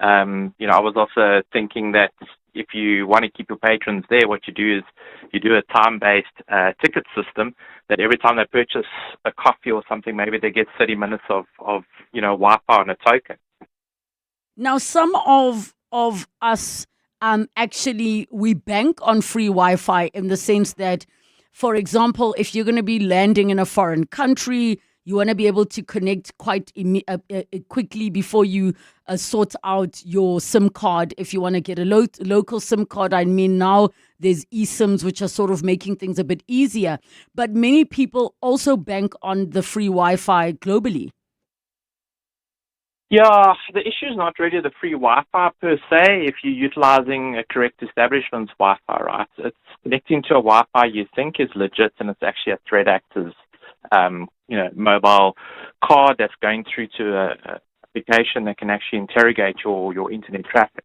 I was also thinking that if you want to keep your patrons there, what you do is you do a time-based ticket system that every time they purchase a coffee or something, maybe they get 30 minutes of Wi-Fi on a token. Now, some of us actually we bank on free Wi-Fi in the sense that, for example, if you're going to be landing in a foreign country, you want to be able to connect quite quickly before you sort out your SIM card. If you want to get a local SIM card, I mean, now there's eSIMs, which are sort of making things a bit easier. But many people also bank on the free Wi-Fi globally. Yeah, the issue is not really the free Wi-Fi per se if you're utilizing a correct establishment's Wi-Fi, right? It's connecting to a Wi-Fi you think is legit, and it's actually a threat actor's mobile card that's going through to a application that can actually interrogate your internet traffic.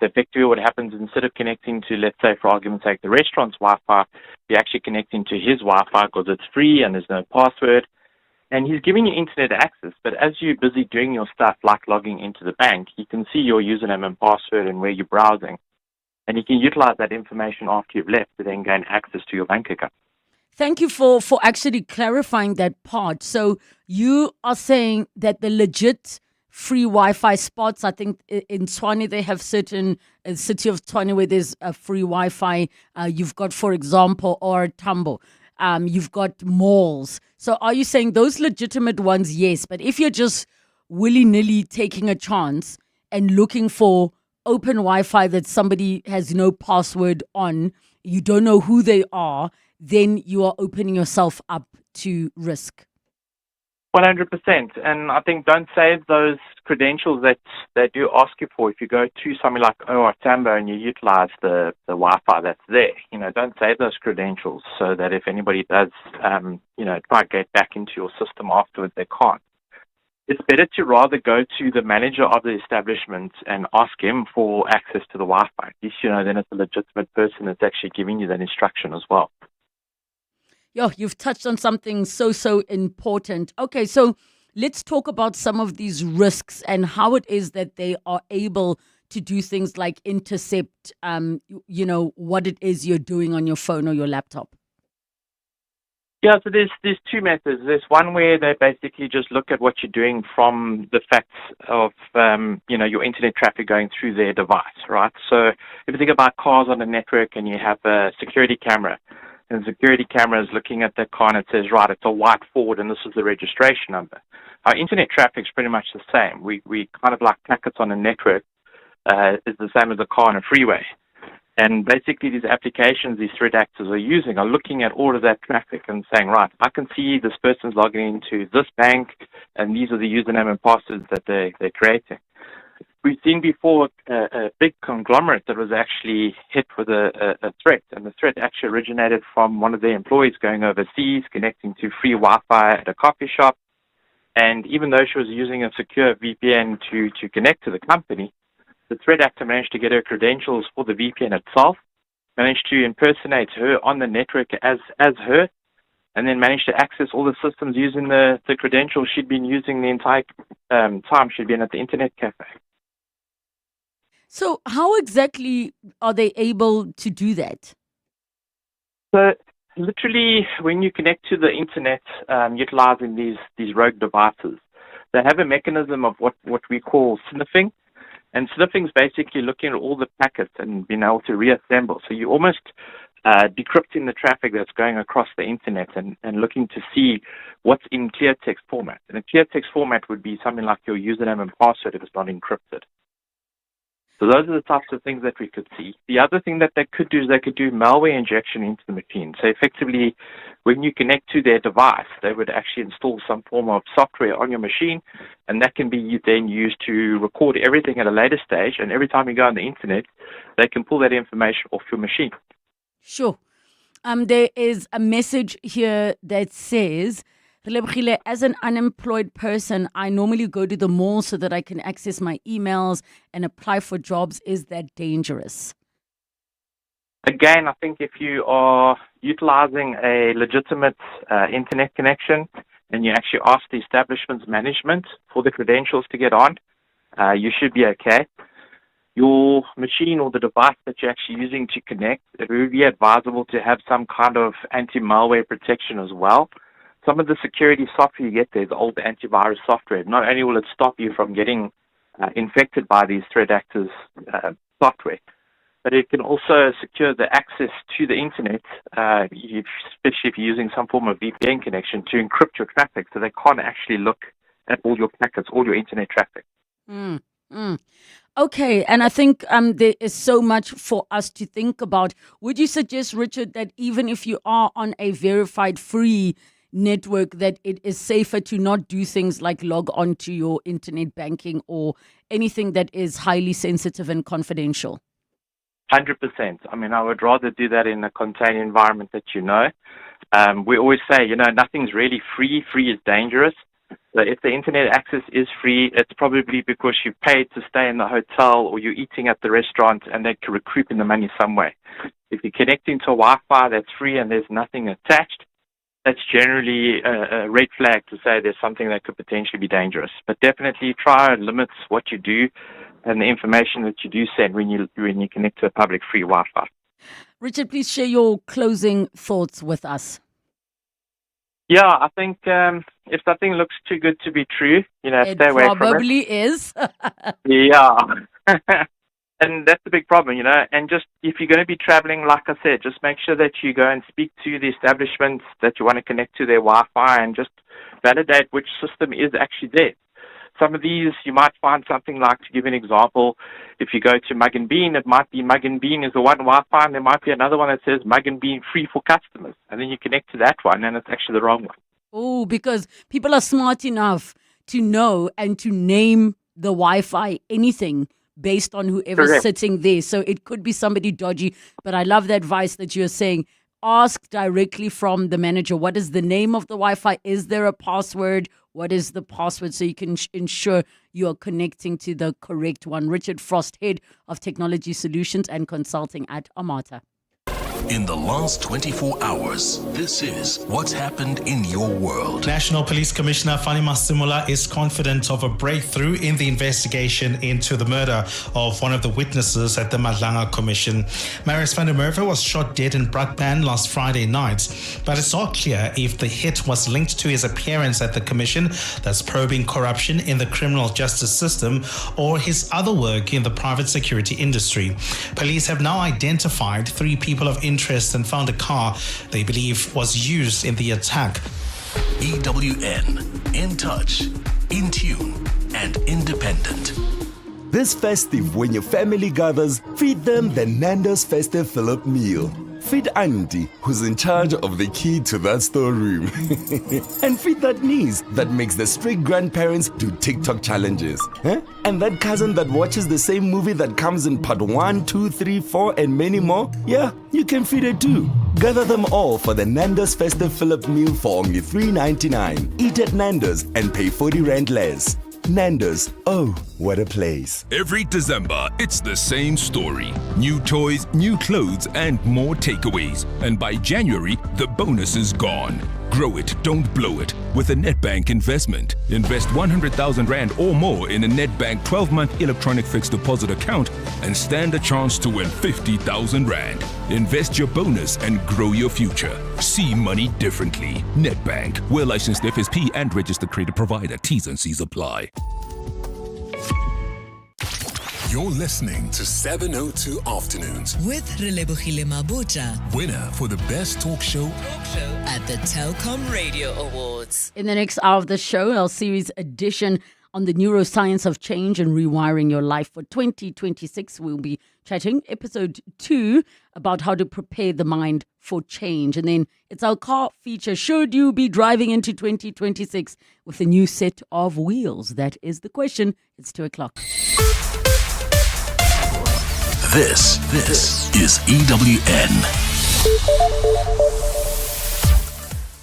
So effectively what happens, instead of connecting to, let's say, for argument's sake, the restaurant's Wi-Fi, you're actually connecting to his Wi-Fi because it's free and there's no password. And he's giving you internet access, but as you're busy doing your stuff, like logging into the bank, he can see your username and password and where you're browsing. And he can utilize that information after you've left to then gain access to your bank account. Thank you for actually clarifying that part. So you are saying that the legit free Wi-Fi spots, I think in Tshwane, they have certain, city of Tshwane where there's a free Wi-Fi. You've got, for example, or Tambo. You've got malls. So are you saying those legitimate ones, yes, but if you're just willy-nilly taking a chance and looking for open Wi-Fi that somebody has no password on, you don't know who they are, then you are opening yourself up to risk? 100%. And I think don't save those credentials that they do ask you for. If you go to something like Tambo and you utilize the Wi-Fi that's there, don't save those credentials so that if anybody does, try to get back into your system afterwards, they can't. It's better to rather go to the manager of the establishment and ask him for access to the Wi-Fi. At least, then it's a legitimate person that's actually giving you that instruction as well. Yeah, you've touched on something so important. Okay, so let's talk about some of these risks and how it is that they are able to do things like intercept, what it is you're doing on your phone or your laptop. Yeah, so there's two methods. There's one where they basically just look at what you're doing from the facts of, your internet traffic going through their device, right? So if you think about cars on the network and you have a security camera, and the security camera is looking at the car and it says, right, it's a white Ford and this is the registration number. Our internet traffic is pretty much the same. We kind of like packets on a network is the same as a car on a freeway. And basically these applications these threat actors are using are looking at all of that traffic and saying, right, I can see this person's logging into this bank and these are the username and passwords that they're creating. We've seen before a big conglomerate that was actually hit with a threat, and the threat actually originated from one of their employees going overseas, connecting to free Wi-Fi at a coffee shop, and even though she was using a secure VPN to connect to the company, the threat actor managed to get her credentials for the VPN itself, managed to impersonate her on the network as her, and then managed to access all the systems using the credentials she'd been using the entire time she'd been at the internet cafe. So how exactly are they able to do that? So literally, when you connect to the internet utilizing these rogue devices, they have a mechanism of what we call sniffing. And sniffing is basically looking at all the packets and being able to reassemble. So you're almost decrypting the traffic that's going across the internet and looking to see what's in clear text format. And a clear text format would be something like your username and password if it's not encrypted. So those are the types of things that we could see. The other thing that they could do is they could do malware injection into the machine. So effectively, when you connect to their device, they would actually install some form of software on your machine, and that can be then used to record everything at a later stage. And every time you go on the internet, they can pull that information off your machine. Sure. There is a message here that says, Relebogile, as an unemployed person, I normally go to the mall so that I can access my emails and apply for jobs. Is that dangerous? Again, I think if you are utilizing a legitimate internet connection and you actually ask the establishment's management for the credentials to get on, you should be okay. Your machine or the device that you're actually using to connect, it would be advisable to have some kind of anti-malware protection as well. Some of the security software you get there is old antivirus software. Not only will it stop you from getting infected by these threat actors' software. But it can also secure the access to the internet, especially if you're using some form of VPN connection, to encrypt your traffic so they can't actually look at all your packets, all your internet traffic. Okay, and I think there is so much for us to think about. Would you suggest, Richard, that even if you are on a verified free network, that it is safer to not do things like log on to your internet banking or anything that is highly sensitive and confidential? 100%. I mean, I would rather do that in a contained environment that you know. We always say, nothing's really free. Free is dangerous. So if the internet access is free, it's probably because you've paid to stay in the hotel or you're eating at the restaurant and they're recouping the money some way. If you're connecting to Wi-Fi that's free and there's nothing attached, that's generally a red flag to say there's something that could potentially be dangerous. But definitely try and limit what you do and the information that you do send when you connect to a public free Wi-Fi. Richard, please share your closing thoughts with us. Yeah, I think if something looks too good to be true, stay away from it. It probably is. Yeah. And that's the big problem, and just if you're going to be traveling, like I said, just make sure that you go and speak to the establishments that you want to connect to their Wi-Fi and just validate which system is actually there. Some of these, you might find something like, to give an example, if you go to Mug and Bean, it might be Mug and Bean is the one Wi-Fi, and there might be another one that says Mug and Bean free for customers. And then you connect to that one, and it's actually the wrong one. Oh, because people are smart enough to know and to name the Wi-Fi anything based on whoever's Correct. sitting there. So it could be somebody dodgy. But I love the advice that you're saying. Ask directly from the manager, what is the name of the Wi-Fi? Is there a password? What is the password? So you can ensure you are connecting to the correct one. Richard Frost, Head of Technology Solutions and Consulting at Amata. In the last 24 hours, this is what's happened in your world. National Police Commissioner Fani Masimula is confident of a breakthrough in the investigation into the murder of one of the witnesses at the Madlanga Commission. Marius van der Merwe was shot dead in Brakpan last Friday night, but it's not clear if the hit was linked to his appearance at the commission that's probing corruption in the criminal justice system or his other work in the private security industry. Police have now identified 3 people of interest and found a car they believe was used in the attack. EWN, in touch, in tune, and independent. This festive, when your family gathers, feed them the Nando's Festive Fill-Up meal. Feed Auntie, who's in charge of the key to that storeroom. And feed that niece that makes the strict grandparents do TikTok challenges. And that cousin that watches the same movie that comes in part 1, 2, 3, 4, and many more. Yeah, you can feed her too. Gather them all for the Nando's Festive Fill-Up meal for only $3.99. Eat at Nando's and pay 40 Rand less. Nando's, oh, what a place. Every December, it's the same story. New toys, new clothes, and more takeaways. And by January, the bonus is gone. Grow it, don't blow it. With a Nedbank investment. Invest 100,000 Rand or more in a Nedbank 12-month electronic fixed deposit account and stand a chance to win 50,000 Rand. Invest your bonus and grow your future. See money differently. Nedbank. We're licensed FSP and registered credit provider. T's and C's apply. You're listening to 702 Afternoons with Relebogile Mabotja, winner for the best talk show at the Telkom Radio Awards. In the next hour of the show, our series edition on the neuroscience of change and rewiring your life for 2026. We'll be chatting episode 2 about how to prepare the mind for change. And then it's our car feature. Should you be driving into 2026 with a new set of wheels? That is the question. It's 2:00. This is EWN.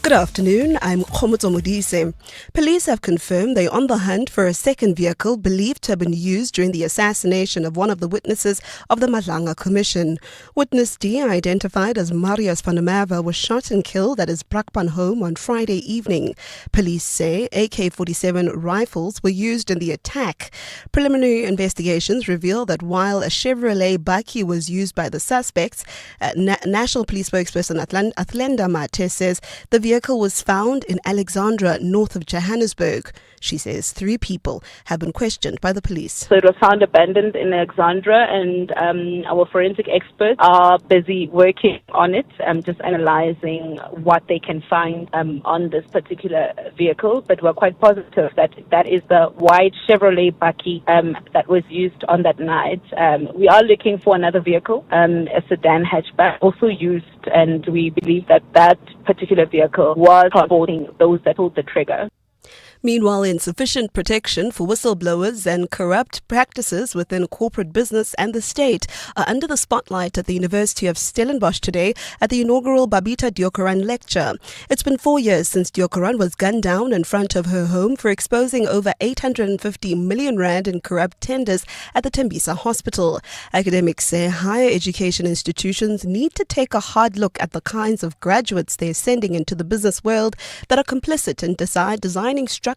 Good afternoon, I'm Khomotso Modise. Police have confirmed they're on the hunt for a second vehicle believed to have been used during the assassination of one of the witnesses of the Madlanga Commission. Witness D, identified as Marius van der Merwe, was shot and killed at his Brakpan home on Friday evening. Police say AK-47 rifles were used in the attack. Preliminary investigations reveal that while a Chevrolet Bakkie was used by the suspects, National Police spokesperson Athlenda Mate says the vehicle vehicle was found in Alexandra, north of Johannesburg. She says 3 people have been questioned by the police. So it was found abandoned in Alexandra, and our forensic experts are busy working on it, just analyzing what they can find on this particular vehicle. But we're quite positive that that is the white Chevrolet Bucky that was used on that night. We are looking for another vehicle, a sedan hatchback, also used, and we believe that that particular vehicle was transporting those that pulled the trigger. Meanwhile, insufficient protection for whistleblowers and corrupt practices within corporate business and the state are under the spotlight at the University of Stellenbosch today at the inaugural Babita Deokaran lecture. It's been 4 years since Deokaran was gunned down in front of her home for exposing over 850 million rand in corrupt tenders at the Tembisa Hospital. Academics say higher education institutions need to take a hard look at the kinds of graduates they're sending into the business world that are complicit in designing structures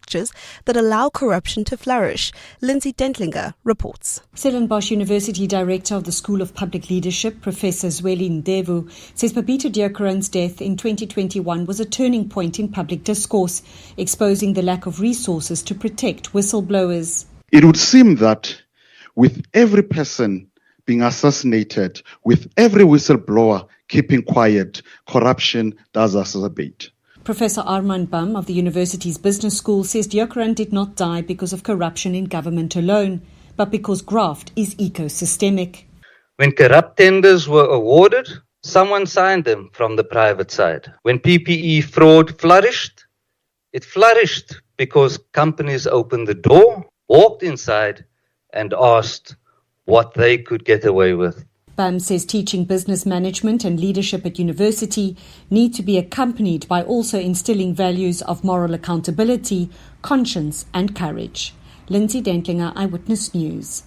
that allow corruption to flourish. Lindsay Dentlinger reports. Stellenbosch University Director of the School of Public Leadership, Professor Zweli Ndevu, says Babita Deokaran's death in 2021 was a turning point in public discourse, exposing the lack of resources to protect whistleblowers. It would seem that with every person being assassinated, with every whistleblower keeping quiet, corruption does exacerbate. Professor Armand Bam of the university's business school says Deokaran did not die because of corruption in government alone, but because graft is ecosystemic. When corrupt tenders were awarded, someone signed them from the private side. When PPE fraud flourished, it flourished because companies opened the door, walked inside, and asked what they could get away with. Bam says teaching business management and leadership at university need to be accompanied by also instilling values of moral accountability, conscience and courage. Lindsay Dentlinger, Eyewitness News.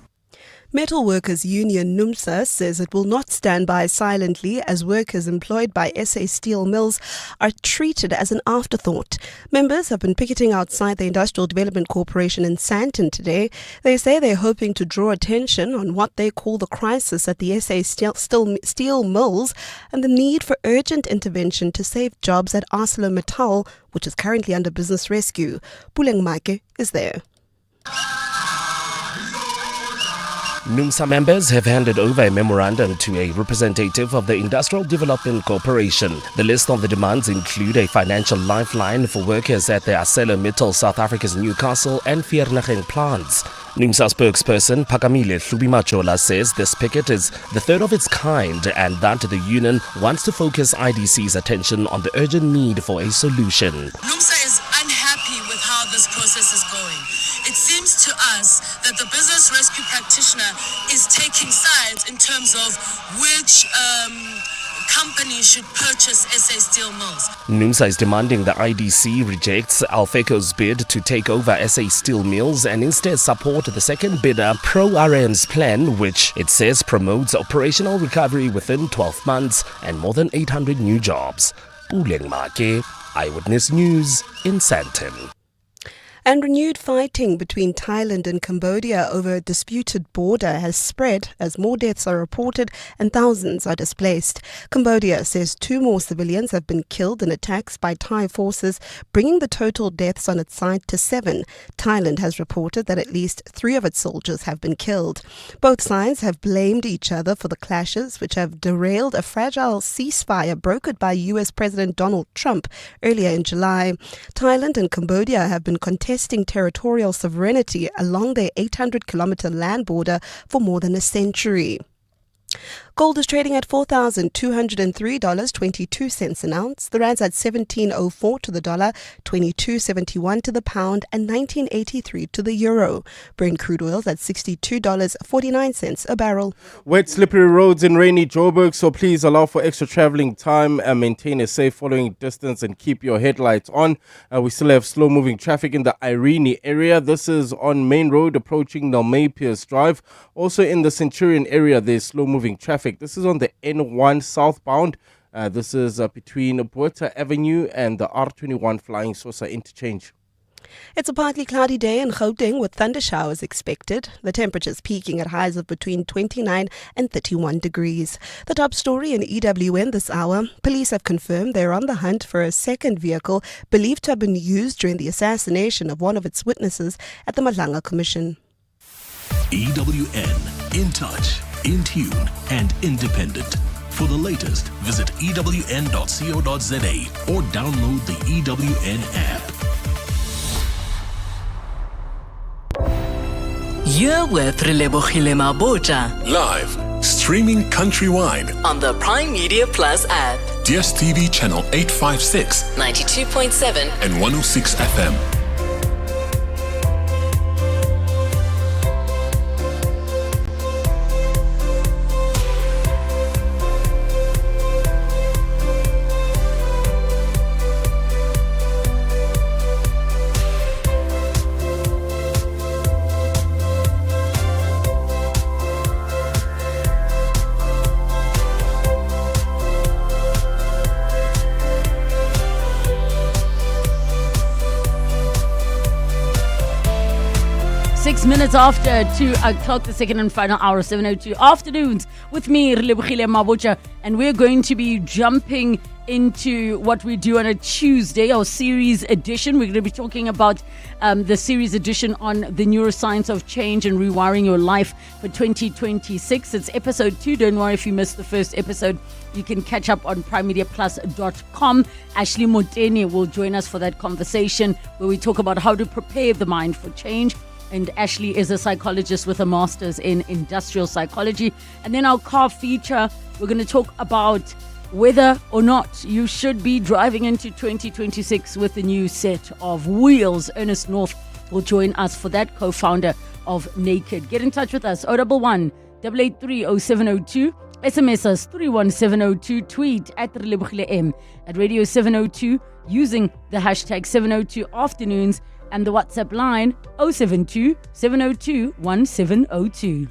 Metal Workers Union NUMSA says it will not stand by silently as workers employed by SA steel mills are treated as an afterthought. Members have been picketing outside the Industrial Development Corporation in Sandton today. They say they're hoping to draw attention on what they call the crisis at the SA steel mills and the need for urgent intervention to save jobs at ArcelorMittal, which is currently under business rescue. Puleng Make is there. NUMSA members have handed over a memorandum to a representative of the Industrial Development Corporation. The list of the demands include a financial lifeline for workers at the ArcelorMittal South Africa's Newcastle and Vereeniging plants. NUMSA spokesperson Phakamile Hlubimajola says this picket is the third of its kind and that the union wants to focus IDC's attention on the urgent need for a solution. NUMSA is unhappy with how this process is going. It seems to us that the business rescue practitioner is taking sides in terms of which company should purchase SA steel mills. NUMSA is demanding the IDC rejects Alfeco's bid to take over SA steel mills and instead support the second bidder ProRM's plan, which it says promotes operational recovery within 12 months and more than 800 new jobs. Puleng Make, Eyewitness News in Sandton. And renewed fighting between Thailand and Cambodia over a disputed border has spread as more deaths are reported and thousands are displaced. Cambodia says 2 more civilians have been killed in attacks by Thai forces, bringing the total deaths on its side to 7. Thailand has reported that at least 3 of its soldiers have been killed. Both sides have blamed each other for the clashes, which have derailed a fragile ceasefire brokered by US President Donald Trump earlier in July. Thailand and Cambodia have been contesting territorial sovereignty along their 800-kilometer land border for more than a century. Gold is trading at $4,203.22 an ounce. The rand's at 17.04 to the dollar, 22.71 to the pound, and 19.83 to the euro. Brent crude oil's at $62.49 a barrel. Wet, slippery roads in rainy Joburg, so please allow for extra traveling time and maintain a safe following distance and keep your headlights on. We still have slow-moving traffic in the Irene area. This is on Main Road approaching Nalmay Pierce Drive. Also in the Centurion area, there's slow-moving traffic. This is on the N1 southbound. This is between Botha Avenue and the R21 Flying Saucer interchange. It's a partly cloudy day in Gauteng with thunder showers expected. The temperatures peaking at highs of between 29 and 31 degrees. The top story in EWN this hour. Police have confirmed they're on the hunt for a second vehicle believed to have been used during the assassination of one of its witnesses at the Madlanga Commission. EWN, in touch, in tune, and independent. For the latest, visit ewn.co.za or download the EWN app. You're with Relebogile Mabotja Live, streaming countrywide on the Prime Media Plus app. DSTV channel 856, 92.7 and 106 FM. 6 minutes after 2 o'clock, the second and final hour, 7:02 afternoons, with me, Relebogile Mabotja, and we're going to be jumping into what we do on a Tuesday, our series edition. We're going to be talking about the series edition on the neuroscience of change and rewiring your life for 2026. It's episode 2. Don't worry if you missed the first episode. You can catch up on primemediaplus.com. Ashley Motene will join us for that conversation where we talk about how to prepare the mind for change. And Ashley is a psychologist with a master's in industrial psychology. And then our car feature, we're going to talk about whether or not you should be driving into 2026 with a new set of wheels. Ernest North will join us for that, co-founder of Naked. Get in touch with us, 011 883 0702. SMS us 31702. Tweet at Relebogile M at Radio 702 using the hashtag 702 afternoons. And the WhatsApp line 072 702 1702.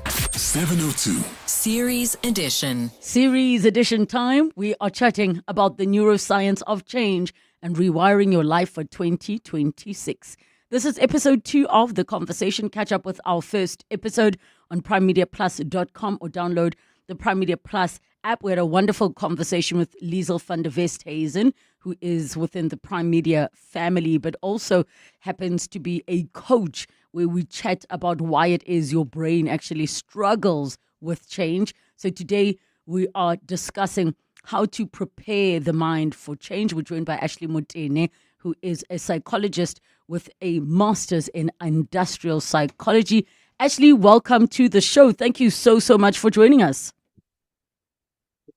702. Series edition. Series edition time. We are chatting about the neuroscience of change and rewiring your life for 2026. This is episode 2 of The Conversation. Catch up with our first episode on primemediaplus.com or download the Prime Media Plus app. We had a wonderful conversation with Liesel van der Westhuizen, who is within the Prime Media family, but also happens to be a coach, where we chat about why it is your brain actually struggles with change. So today we are discussing how to prepare the mind for change. We're joined by Ashley Motene, who is a psychologist with a master's in industrial psychology. Ashley, welcome to the show. Thank you so much for joining us.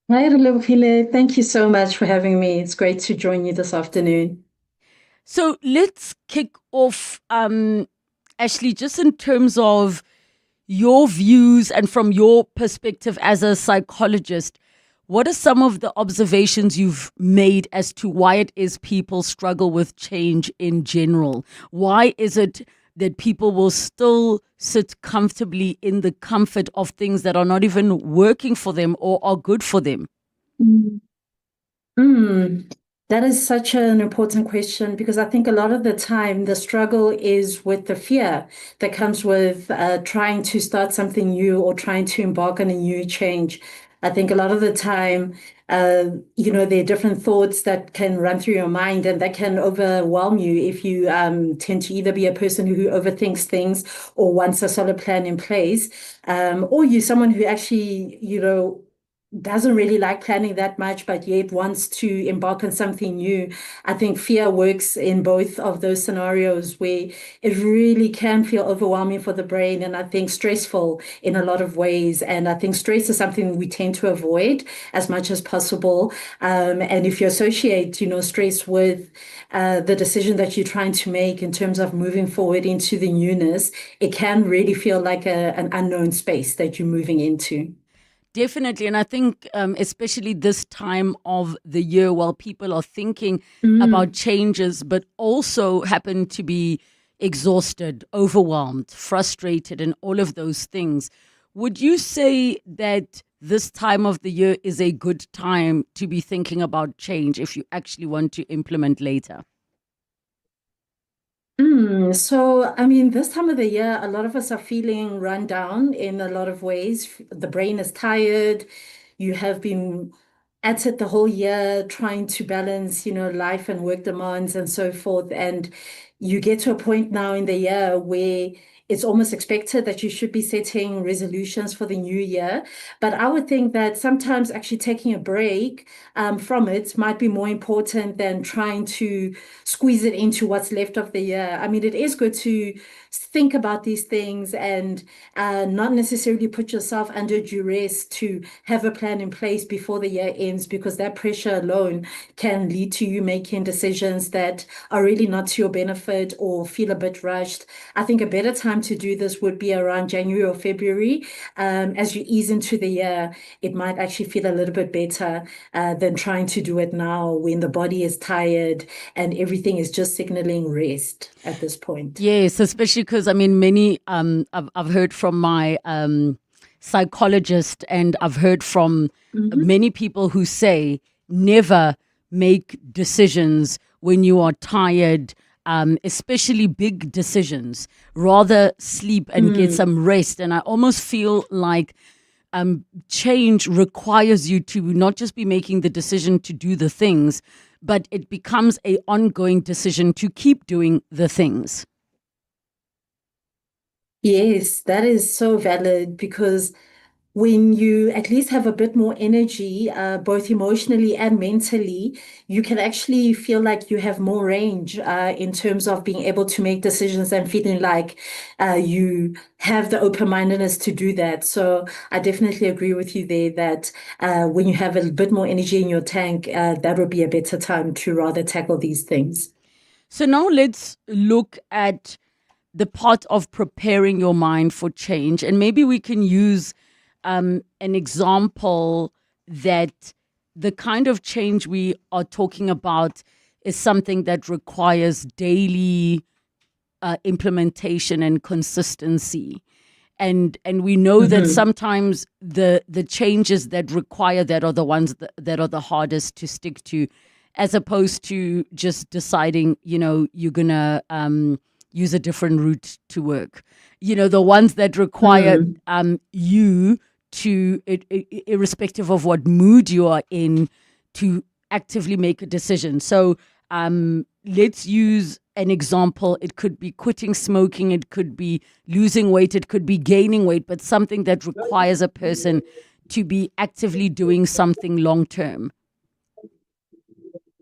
Hi, Relebogile. Thank you so much for having me. It's great to join you this afternoon. So let's kick off, Ashley, just in terms of your views and from your perspective as a psychologist. What are some of the observations you've made as to why it is people struggle with change in general? Why is it that people will still sit comfortably in the comfort of things that are not even working for them or are good for them? That is such an important question, because I think a lot of the time the struggle is with the fear that comes with trying to start something new or trying to embark on a new change. I think a lot of the time, there are different thoughts that can run through your mind, and that can overwhelm you if you tend to either be a person who overthinks things or wants a solid plan in place, or you're someone who actually, doesn't really like planning that much, but yet wants to embark on something new. I think fear works in both of those scenarios, where it really can feel overwhelming for the brain, and I think stressful in a lot of ways. And I think stress is something we tend to avoid as much as possible. And if you associate, stress with the decision that you're trying to make in terms of moving forward into the newness, it can really feel like an unknown space that you're moving into. Definitely. And I think especially this time of the year, while people are thinking about changes, but also happen to be exhausted, overwhelmed, frustrated, and all of those things. Would you say that this time of the year is a good time to be thinking about change if you actually want to implement later? So, I mean, this time of the year, a lot of us are feeling run down in a lot of ways. The brain is tired. You have been at it the whole year trying to balance, life and work demands and so forth. And you get to a point now in the year where it's almost expected that you should be setting resolutions for the new year. But I would think that sometimes actually taking a break from it might be more important than trying to squeeze it into what's left of the year. I mean, it is good to think about these things and not necessarily put yourself under duress to have a plan in place before the year ends, because that pressure alone can lead to you making decisions that are really not to your benefit or feel a bit rushed. I think a better time to do this would be around January or February. As you ease into the year, it might actually feel a little bit better than trying to do it now when the body is tired and everything is just signaling rest at this point. Yes, especially because, I mean, many, I've heard from my psychologist, and I've heard from many people who say never make decisions when you are tired, especially big decisions. Rather sleep and get some rest. And I almost feel like change requires you to not just be making the decision to do the things, but it becomes an ongoing decision to keep doing the things. Yes, that is so valid, because when you at least have a bit more energy, both emotionally and mentally, you can actually feel like you have more range in terms of being able to make decisions and feeling like you have the open-mindedness to do that. So I definitely agree with you there that when you have a bit more energy in your tank, that would be a better time to rather tackle these things. So now let's look at the part of preparing your mind for change. And maybe we can use an example that the kind of change we are talking about is something that requires daily implementation and consistency. And we know that sometimes the changes that require that are the ones that are the hardest to stick to, as opposed to just deciding, you're going to use a different route to work. The ones that require you to, irrespective of what mood you are in, to actively make a decision. So let's use an example. It could be quitting smoking, it could be losing weight, it could be gaining weight, but something that requires a person to be actively doing something long term.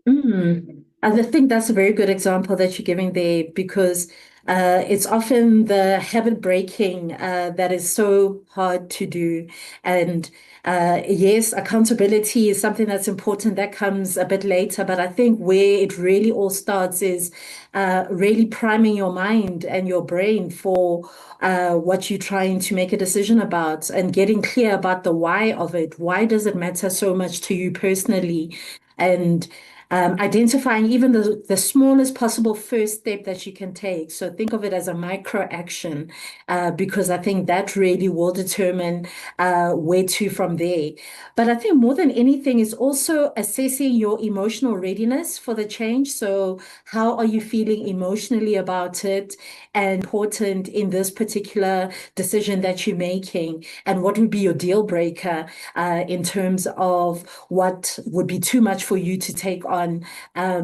I think that's a very good example that you're giving there, because it's often the habit breaking that is so hard to do. And yes, accountability is something that's important. That comes a bit later. But I think where it really all starts is really priming your mind and your brain for what you're trying to make a decision about, and getting clear about the why of it. Why does it matter so much to you personally? And identifying even the smallest possible first step that you can take. So think of it as a micro action, because I think that really will determine where to from there. But I think more than anything is also assessing your emotional readiness for the change. So how are you feeling emotionally about it, and important in this particular decision that you're making? And what would be your deal breaker in terms of what would be too much for you to take on?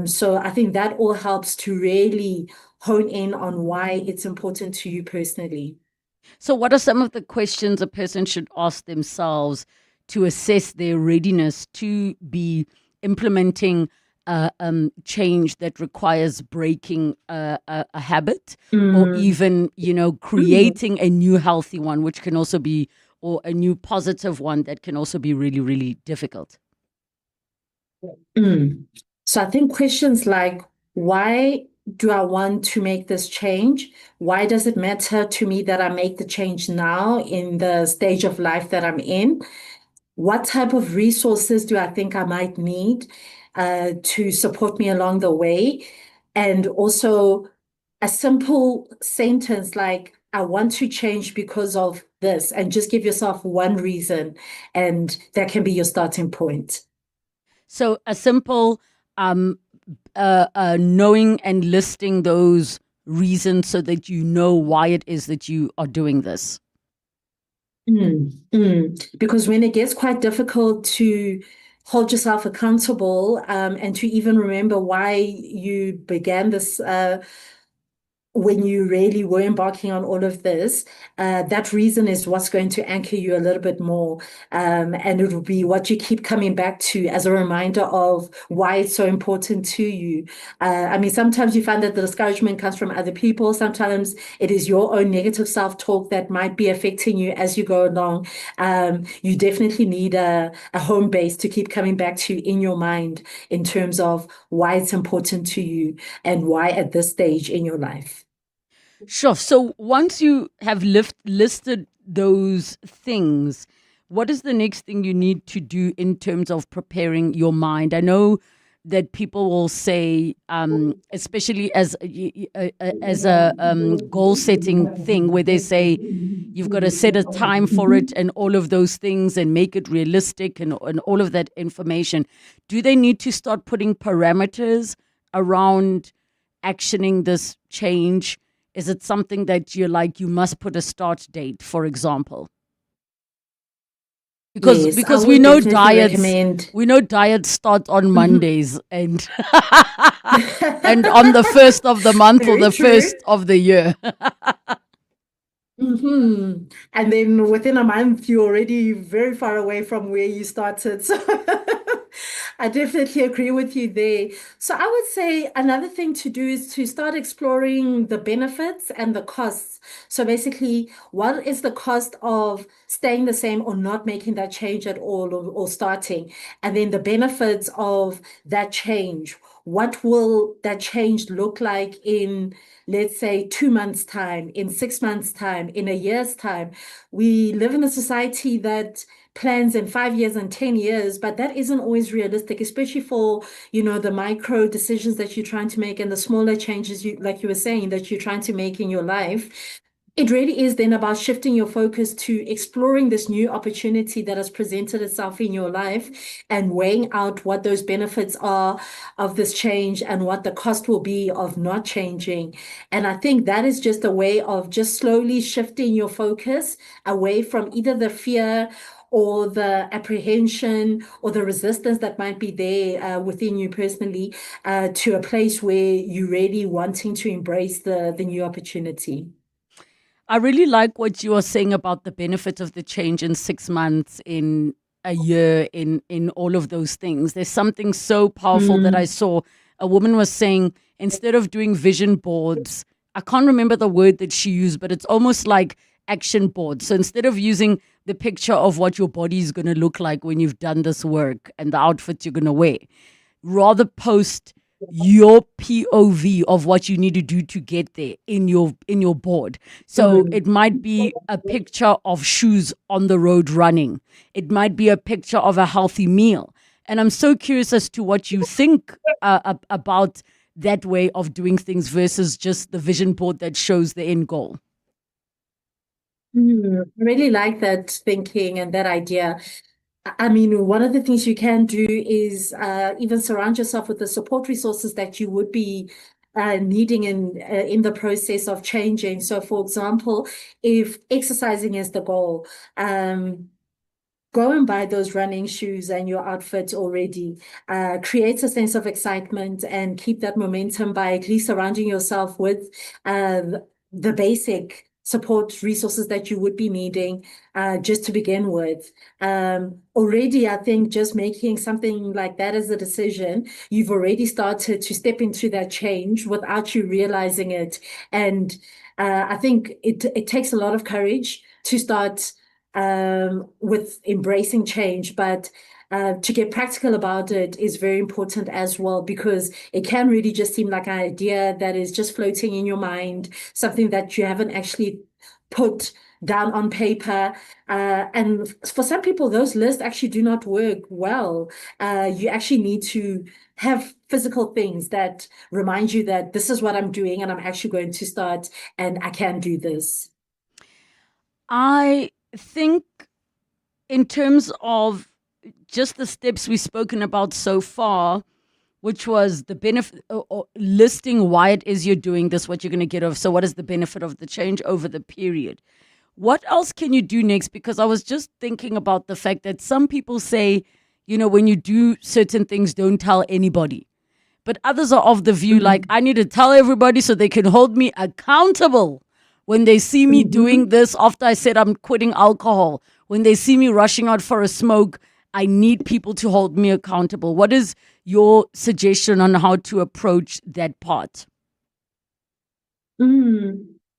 So I think that all helps to really hone in on why it's important to you personally. So what are some of the questions a person should ask themselves to assess their readiness to be implementing change that requires breaking a habit, or even, creating a new healthy one, which can also be, or a new positive one that can also be really, really difficult? So I think questions like, why do I want to make this change? Why does it matter to me that I make the change now in the stage of life that I'm in? What type of resources do I think I might need to support me along the way? And also a simple sentence like, I want to change because of this, and just give yourself one reason, and that can be your starting point. So a simple knowing and listing those reason so that you know why it is that you are doing this? Because when it gets quite difficult to hold yourself accountable and to even remember why you began this when you really were embarking on all of this, that reason is what's going to anchor you a little bit more. And it will be what you keep coming back to as a reminder of why it's so important to you. I mean, sometimes you find that the discouragement comes from other people. Sometimes it is your own negative self-talk that might be affecting you as you go along. You definitely need a home base to keep coming back to in your mind in terms of why it's important to you and why at this stage in your life. Sure. So once you have listed those things, what is the next thing you need to do in terms of preparing your mind? I know that people will say, especially as a goal setting thing, where they say you've got to set a time for it and all of those things and make it realistic and all of that information. Do they need to start putting parameters around actioning this change? Is it something that you're like, you must put a start date, for example? Because we know diets start on Mondays and and on the first of the month or the first of the year. And then within a month, you're already very far away from where you started. So I definitely agree with you there. So I would say another thing to do is to start exploring the benefits and the costs. So basically, what is the cost of staying the same or not making that change at all or starting? And then the benefits of that change. What will that change look like in, let's say, 2 months' time, in 6 months' time, in a year's time? We live in a society that plans in 5 years and 10 years, but that isn't always realistic, especially for, the micro decisions that you're trying to make and the smaller changes, like you were saying, that you're trying to make in your life. It really is then about shifting your focus to exploring this new opportunity that has presented itself in your life and weighing out what those benefits are of this change and what the cost will be of not changing. And I think that is just a way of just slowly shifting your focus away from either the fear or the apprehension or the resistance that might be there within you personally to a place where you're really wanting to embrace the new opportunity. I really like what you are saying about the benefit of the change in 6 months, in a year, in all of those things. There's something so powerful that I saw. A woman was saying, instead of doing vision boards, I can't remember the word that she used, but it's almost like action boards. So instead of using the picture of what your body is going to look like when you've done this work and the outfit you're going to wear, rather post your POV of what you need to do to get there in your board. So it might be a picture of shoes on the road running. It might be a picture of a healthy meal. And I'm so curious as to what you think about that way of doing things versus just the vision board that shows the end goal. I really like that thinking and that idea. I mean, one of the things you can do is even surround yourself with the support resources that you would be needing in the process of changing. So, for example, if exercising is the goal, go and buy those running shoes and your outfit already. Create a sense of excitement and keep that momentum by at least surrounding yourself with the basic support resources that you would be needing just to begin with. Already, I think just making something like that as a decision, you've already started to step into that change without you realizing it. And I think it takes a lot of courage to start with embracing change, but to get practical about it is very important as well, because it can really just seem like an idea that is just floating in your mind, something that you haven't actually put down on paper. And for some people, those lists actually do not work well. You actually need to have physical things that remind you that this is what I'm doing and I'm actually going to start and I can do this. I think in terms of just the steps we've spoken about so far, which was the benefit or listing why it is you're doing this, what you're going to get off. So what is the benefit of the change over the period? What else can you do next? Because I was just thinking about the fact that some people say, when you do certain things, don't tell anybody. But others are of the view like, I need to tell everybody so they can hold me accountable when they see me doing this after I said I'm quitting alcohol. When they see me rushing out for a smoke, I need people to hold me accountable. What is your suggestion on how to approach that part?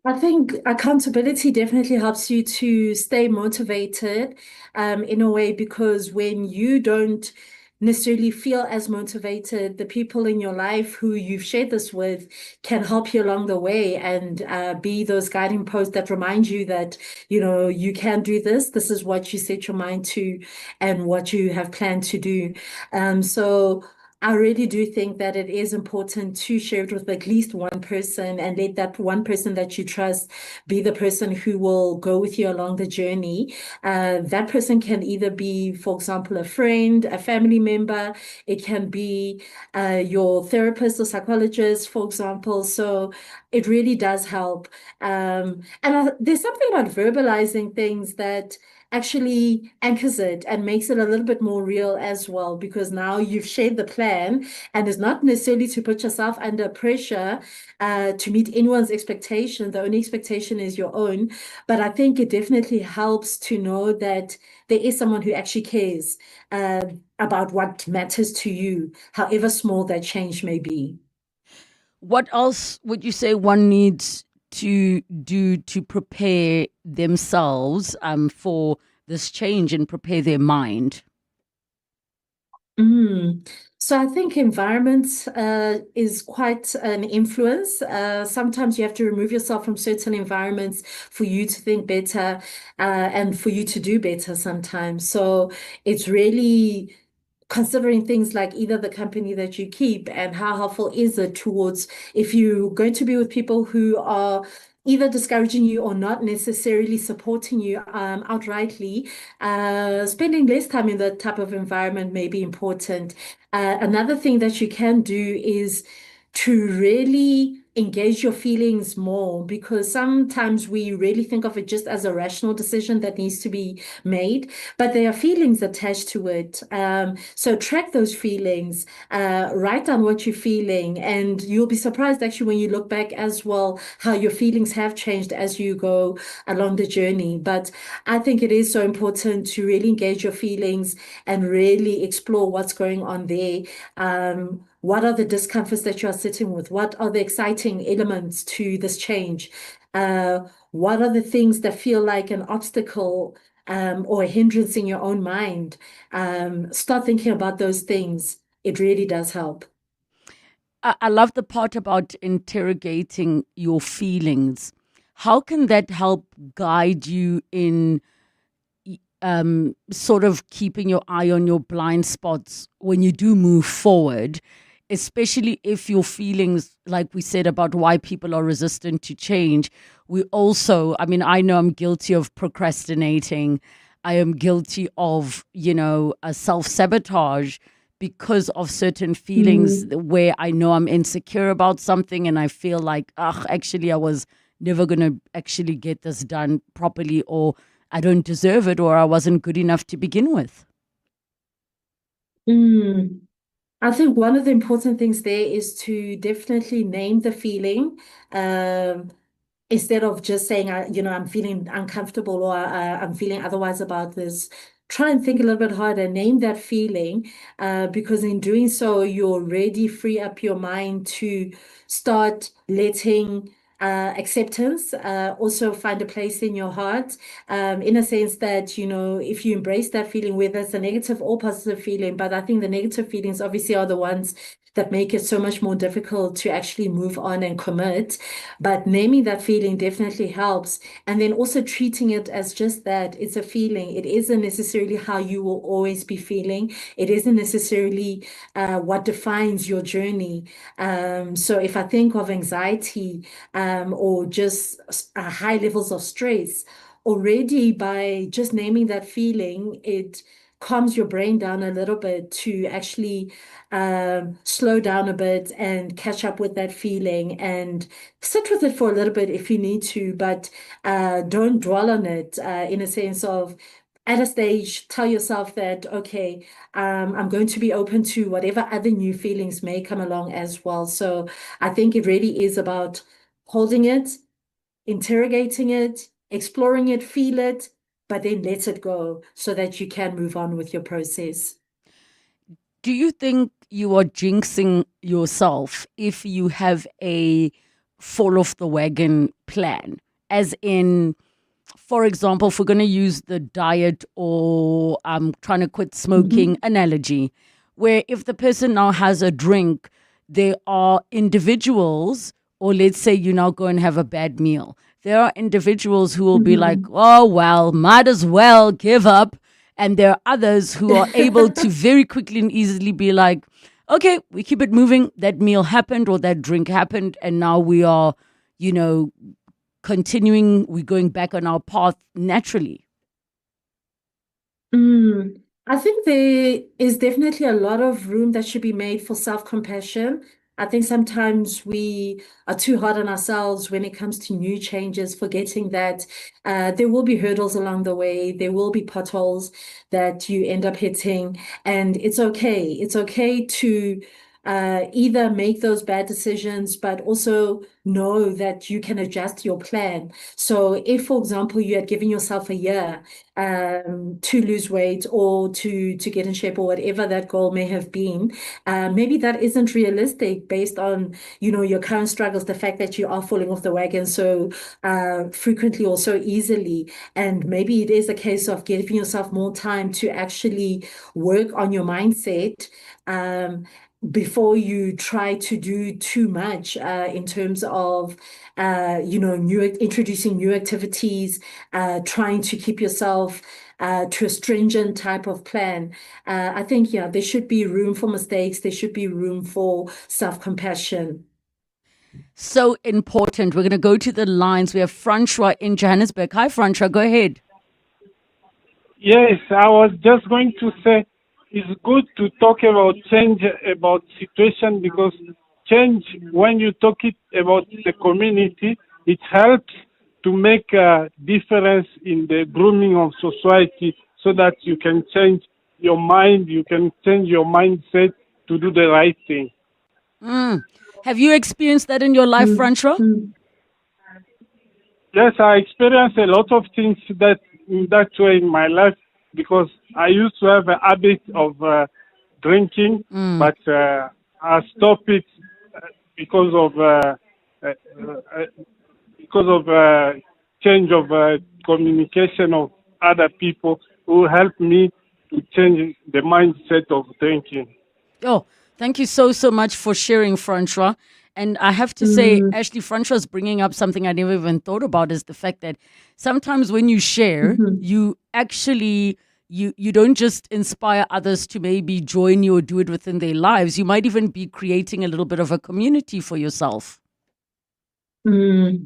I think accountability definitely helps you to stay motivated in a way, because when you don't necessarily feel as motivated, the people in your life who you've shared this with can help you along the way and be those guiding posts that remind you that, you can do this. This is what you set your mind to and what you have planned to do. So I really do think that it is important to share it with at least one person and let that one person that you trust be the person who will go with you along the journey. That person can either be, for example, a friend, a family member. It can be your therapist or psychologist, for example. So it really does help. There's something about verbalizing things that actually anchors it and makes it a little bit more real as well, because now you've shared the plan, and it's not necessarily to put yourself under pressure to meet anyone's expectation. The only expectation is your own. But I think it definitely helps to know that there is someone who actually cares about what matters to you, however small that change may be. What else would you say one needs to do to prepare themselves for this change and prepare their mind? So I think environment is quite an influence. Sometimes you have to remove yourself from certain environments for you to think better and for you to do better sometimes. So it's really considering things like either the company that you keep and how helpful is it towards, if you're going to be with people who are either discouraging you or not necessarily supporting you outrightly, spending less time in that type of environment may be important. Another thing that you can do is to really engage your feelings more, because sometimes we really think of it just as a rational decision that needs to be made, but there are feelings attached to it. So track those feelings, write down what you're feeling, and you'll be surprised actually when you look back as well how your feelings have changed as you go along the journey. But I think it is so important to really engage your feelings and really explore what's going on there. What are the discomforts that you are sitting with? What are the exciting elements to this change? What are the things that feel like an obstacle or a hindrance in your own mind? Start thinking about those things. It really does help. I love the part about interrogating your feelings. How can that help guide you in sort of keeping your eye on your blind spots when you do move forward, especially if your feelings, like we said about why people are resistant to change, we also, I know I'm guilty of procrastinating. I am guilty of, a self-sabotage because of certain feelings where I know I'm insecure about something and I feel like, actually I was never going to actually get this done properly, or I don't deserve it, or I wasn't good enough to begin with. I think one of the important things there is to definitely name the feeling. Instead of just saying, I'm feeling uncomfortable or I'm feeling otherwise about this. Try and think a little bit harder, name that feeling, because in doing so, you already free up your mind to start letting acceptance also find a place in your heart, in a sense that, if you embrace that feeling, whether it's a negative or positive feeling, but I think the negative feelings obviously are the ones that make it so much more difficult to actually move on and commit. But naming that feeling definitely helps. And then also treating it as just that, it's a feeling. It isn't necessarily how you will always be feeling. It isn't necessarily what defines your journey. So if I think of anxiety or just high levels of stress, already by just naming that feeling, it calms your brain down a little bit to actually slow down a bit and catch up with that feeling and sit with it for a little bit if you need to, but don't dwell on it in a sense of at a stage, tell yourself that, okay, I'm going to be open to whatever other new feelings may come along as well. So I think it really is about holding it, interrogating it, exploring it, feel it, but then let it go so that you can move on with your process. Do you think you are jinxing yourself if you have a fall off the wagon plan? As in, for example, if we're going to use the diet or trying to quit smoking analogy, where if the person now has a drink, there are individuals, or let's say you now go and have a bad meal. There are individuals who will be like, oh, well, might as well give up. And there are others who are able to very quickly and easily be like, okay, we keep it moving. That meal happened or that drink happened. And now we are, continuing, we're going back on our path naturally. I think there is definitely a lot of room that should be made for self-compassion. I think sometimes we are too hard on ourselves when it comes to new changes, forgetting that there will be hurdles along the way. There will be potholes that you end up hitting, and it's okay. It's okay to either make those bad decisions, but also know that you can adjust your plan. So if, for example, you had given yourself a year to lose weight or to get in shape or whatever that goal may have been, maybe that isn't realistic based on, your current struggles, the fact that you are falling off the wagon so frequently or so easily. And maybe it is a case of giving yourself more time to actually work on your mindset before you try to do too much in terms of, introducing new activities, trying to keep yourself to a stringent type of plan. I think, there should be room for mistakes. There should be room for self-compassion. So important. We're going to go to the lines. We have Francois in Johannesburg. Hi, Francois. Go ahead. Yes, I was just going to say, it's good to talk about change, about situation, because change, when you talk it about the community, it helps to make a difference in the grooming of society so that you can change your mind, you can change your mindset to do the right thing. Have you experienced that in your life, Francois? Yes, I experienced a lot of things that way in my life, because I used to have a habit of drinking, but I stopped it because of change of communication of other people who helped me to change the mindset of drinking. Oh, thank you so much for sharing, Francois. And I have to say, Ashley, Francois is bringing up something I never even thought about, is the fact that sometimes when you share, you actually, you don't just inspire others to maybe join you or do it within their lives. You might even be creating a little bit of a community for yourself. That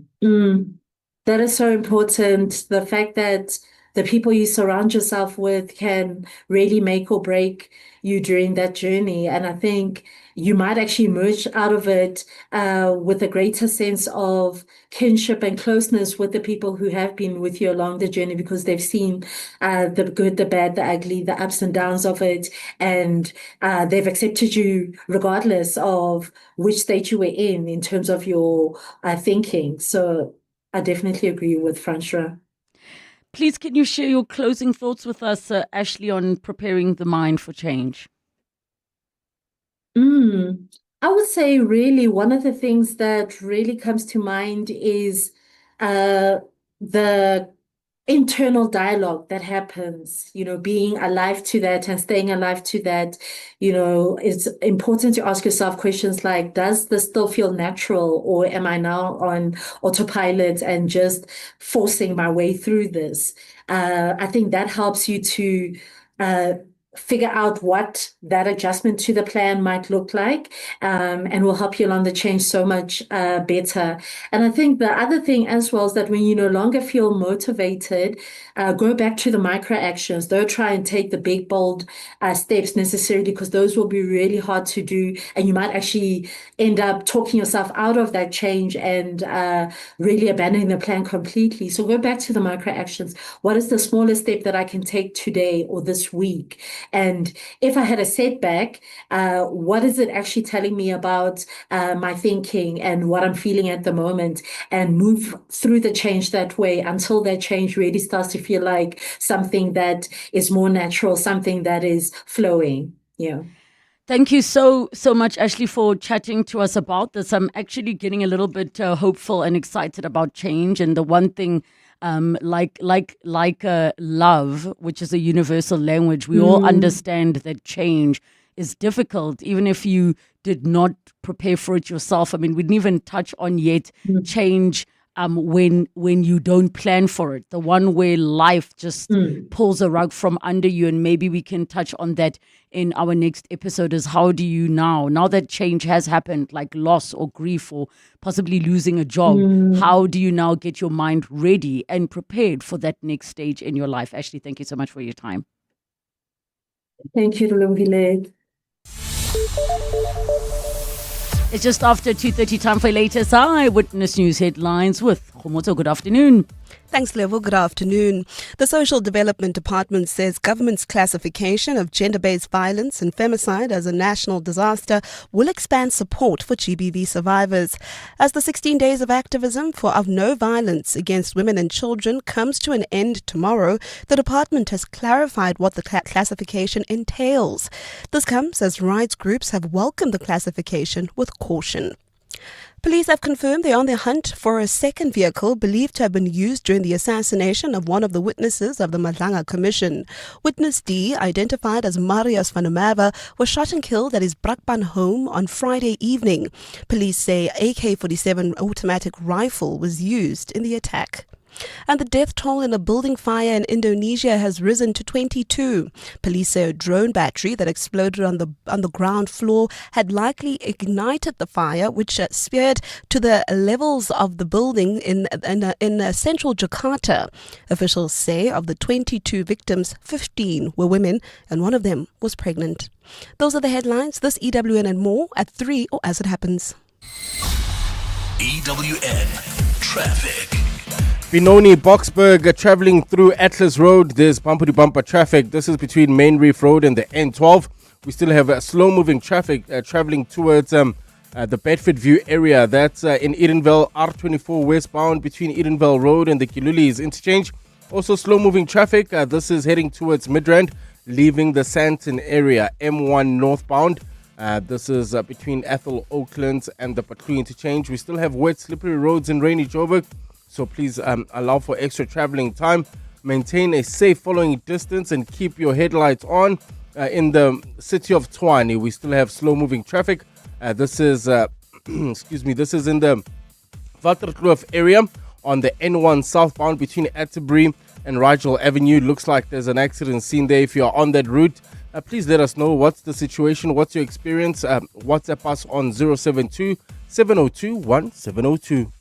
is so important. The fact that the people you surround yourself with can really make or break you during that journey. And I think you might actually emerge out of it with a greater sense of kinship and closeness with the people who have been with you along the journey, because they've seen the good, the bad, the ugly, the ups and downs of it. And they've accepted you regardless of which state you were in terms of your thinking. So I definitely agree with Francois. Please, can you share your closing thoughts with us, Ashley, on preparing the mind for change? I would say really one of the things that really comes to mind is the internal dialogue that happens, being alive to that and staying alive to that. It's important to ask yourself questions like, does this still feel natural, or am I now on autopilot and just forcing my way through this? I think that helps you to figure out what that adjustment to the plan might look like, and will help you along the change so much better. And I think the other thing as well is that when you no longer feel motivated, go back to the micro actions. Don't try and take the big, bold steps necessarily, because those will be really hard to do. And you might actually end up talking yourself out of that change and really abandoning the plan completely. So go back to the micro actions. What is the smallest step that I can take today or this week? And if I had a setback, what is it actually telling me about my thinking and what I'm feeling at the moment, and move through the change that way until that change really starts to feel like something that is more natural, something that is flowing. Yeah. Thank you so much, Ashley, for chatting to us about this. I'm actually getting a little bit hopeful and excited about change. And the one thing, like love, which is a universal language, we all understand that change is difficult, even if you did not prepare for it yourself. I mean, we didn't even touch on yet change when you don't plan for it, the one where life just pulls a rug from under you. And maybe we can touch on that in our next episode, is how do you now that change has happened, like loss or grief or possibly losing a job, how do you now get your mind ready and prepared for that next stage in your life? Ashley, thank you so much for your time. Thank you, Relebogile. It's just after 2:30, time for latest Eyewitness News headlines with Khomoto. Good afternoon. Thanks, Level. Good afternoon. The Social Development Department says government's classification of gender-based violence and femicide as a national disaster will expand support for GBV survivors. As the 16 days of activism of no violence against women and children comes to an end tomorrow, the department has clarified what the classification entails. This comes as rights groups have welcomed the classification with caution. Police have confirmed they're on the hunt for a second vehicle believed to have been used during the assassination of one of the witnesses of the Madlanga Commission. Witness D, identified as Marius van der Merwe, was shot and killed at his Brakpan home on Friday evening. Police say AK-47 automatic rifle was used in the attack. And the death toll in a building fire in Indonesia has risen to 22. Police say a drone battery that exploded on the ground floor had likely ignited the fire, which spread to the levels of the building in central Jakarta. Officials say of the 22 victims, 15 were women and one of them was pregnant. Those are the headlines. This EWN and more at 3 or as it happens. EWN Traffic. Benoni, Boksburg, travelling through Atlas Road. There's bumper-to-bumper traffic. This is between Main Reef Road and the N12. We still have slow-moving traffic travelling towards the Bedford View area. That's in Edenville, R24 westbound between Edenville Road and the Kilulis interchange. Also slow-moving traffic. This is heading towards Midrand, leaving the Sandton area, M1 northbound. This is between Ethel Oaklands and the Patlu interchange. We still have wet, slippery roads in rainy Joburg. So please allow for extra traveling time. Maintain a safe following distance and keep your headlights on. In the city of Tshwane, we still have slow-moving traffic. This is, this is in the Waterkloof area on the N1 southbound between Atterbury and Rigel Avenue. Looks like there's an accident scene there. If you are on that route, please let us know what's the situation, what's your experience. WhatsApp us on 072 702 1702.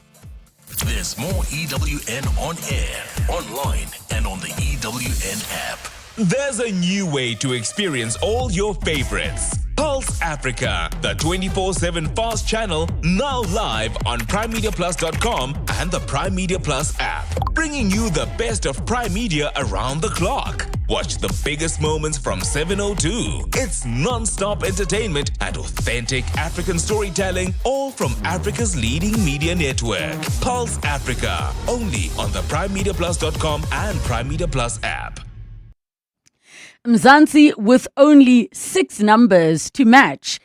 There's more EWN on air, online, and on the EWN app. There's a new way to experience all your favorites. Pulse Africa, the 24/7 fast channel, now live on primemediaplus.com and the Prime Media Plus app, bringing you the best of Prime Media around the clock. Watch the biggest moments from 7:02. It's non-stop entertainment and authentic African storytelling, all from Africa's leading media network. Pulse Africa, only on the primemediaplus.com and Prime Media Plus app. Mzansi with only 6 numbers to match.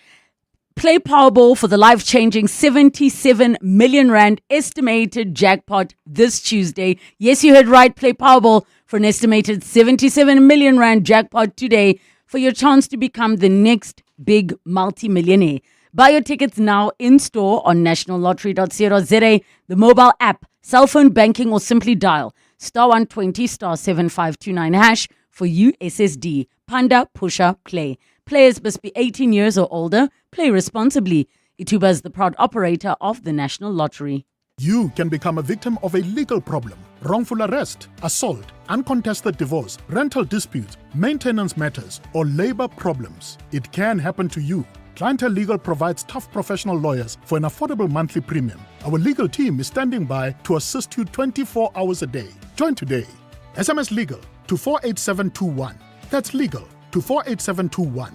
Play Powerball for the life-changing 77 million rand estimated jackpot this Tuesday. Yes, you heard right. Play Powerball for an estimated 77 million rand jackpot today for your chance to become the next big multi-millionaire. Buy your tickets now in-store on nationallottery.co.za, the mobile app, cell phone banking, or simply dial *120 *7529# for USSD. Panda, Pusha, Play. Players must be 18 years or older. Play responsibly. Ituba is the proud operator of the National Lottery. You can become a victim of a legal problem: wrongful arrest, assault, uncontested divorce, rental disputes, maintenance matters, or labor problems. It can happen to you. Clientele Legal provides tough professional lawyers for an affordable monthly premium. Our legal team is standing by to assist you 24 hours a day. Join today. SMS Legal to 48721. That's legal to 48721.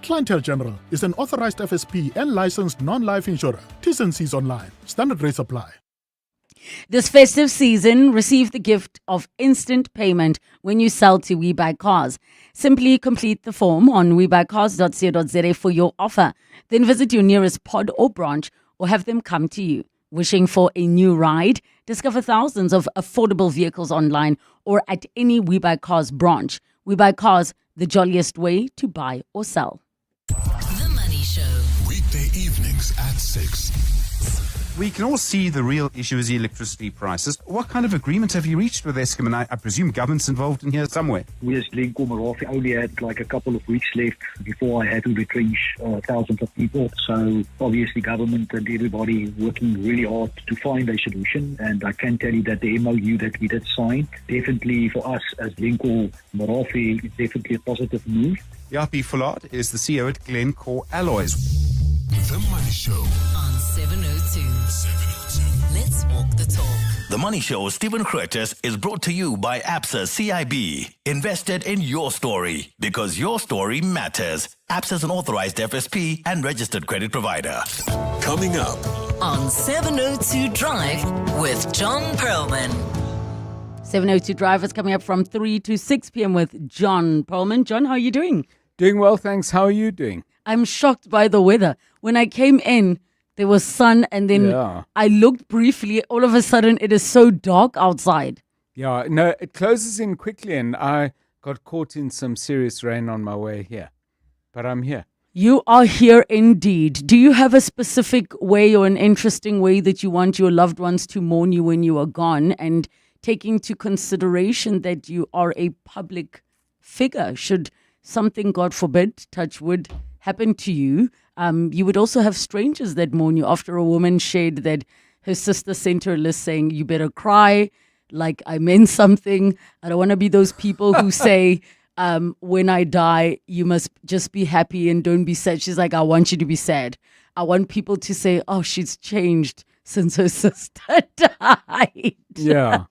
Clientele General is an authorized FSP and licensed non-life insurer. T's and C's online. Standard rates apply. This festive season, receive the gift of instant payment when you sell to WeBuyCars. Simply complete the form on webuycars.co.za for your offer. Then visit your nearest pod or branch or have them come to you. Wishing for a new ride? Discover thousands of affordable vehicles online or at any WeBuyCars branch. WeBuyCars, the jolliest way to buy or sell. The Money Show. Weekday evenings at 6. We can all see the real issue is the electricity prices. What kind of agreement have you reached with Eskom? And I presume government's involved in here somewhere. We as Glencore Marafi only had like a couple of weeks left before I had to retrench thousands of people. So obviously government and everybody working really hard to find a solution. And I can tell you that the MOU that we did sign, definitely for us as Glencore Marafi, is definitely a positive move. Yapi Fullard is the CEO at Glencore Alloys. The Money Show on 702. Let's walk the talk. The Money Show, Stephen Curtis, is brought to you by ABSA CIB. Invested in your story because your story matters. ABSA is an authorized FSP and registered credit provider. coming up On 702 Drive with John Perlman. 702 Drive is coming up from 3 to 6 p.m. with John Perlman. John, how are you doing? Doing well, thanks. How are you doing? I'm shocked by the weather. When I came in, there was sun, and then I looked briefly. All of a sudden, it is so dark outside. Yeah, no, it closes in quickly, and I got caught in some serious rain on my way here. But I'm here. You are here indeed. Do you have a specific way or an interesting way that you want your loved ones to mourn you when you are gone? And taking into consideration that you are a public figure, should something, God forbid, touch wood, happen to you, you would also have strangers that mourn you. After a woman shared that her sister sent her a list saying, you better cry, like I meant something. I don't want to be those people who say, when I die, you must just be happy and don't be sad. She's like, I want you to be sad. I want people to say, oh, she's changed since her sister died. Yeah.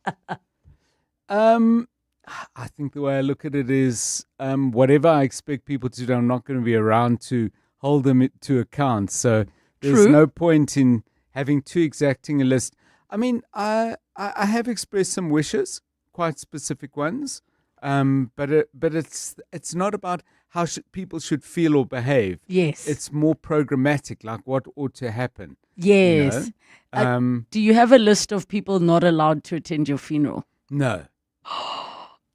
I think the way I look at it is whatever I expect people to do, I'm not going to be around to hold them to account. So there's no point in having too exacting a list. I mean, I have expressed some wishes, quite specific ones, but it's not about how people should feel or behave. Yes. It's more programmatic, like what ought to happen. Yes. You know? Do you have a list of people not allowed to attend your funeral? No.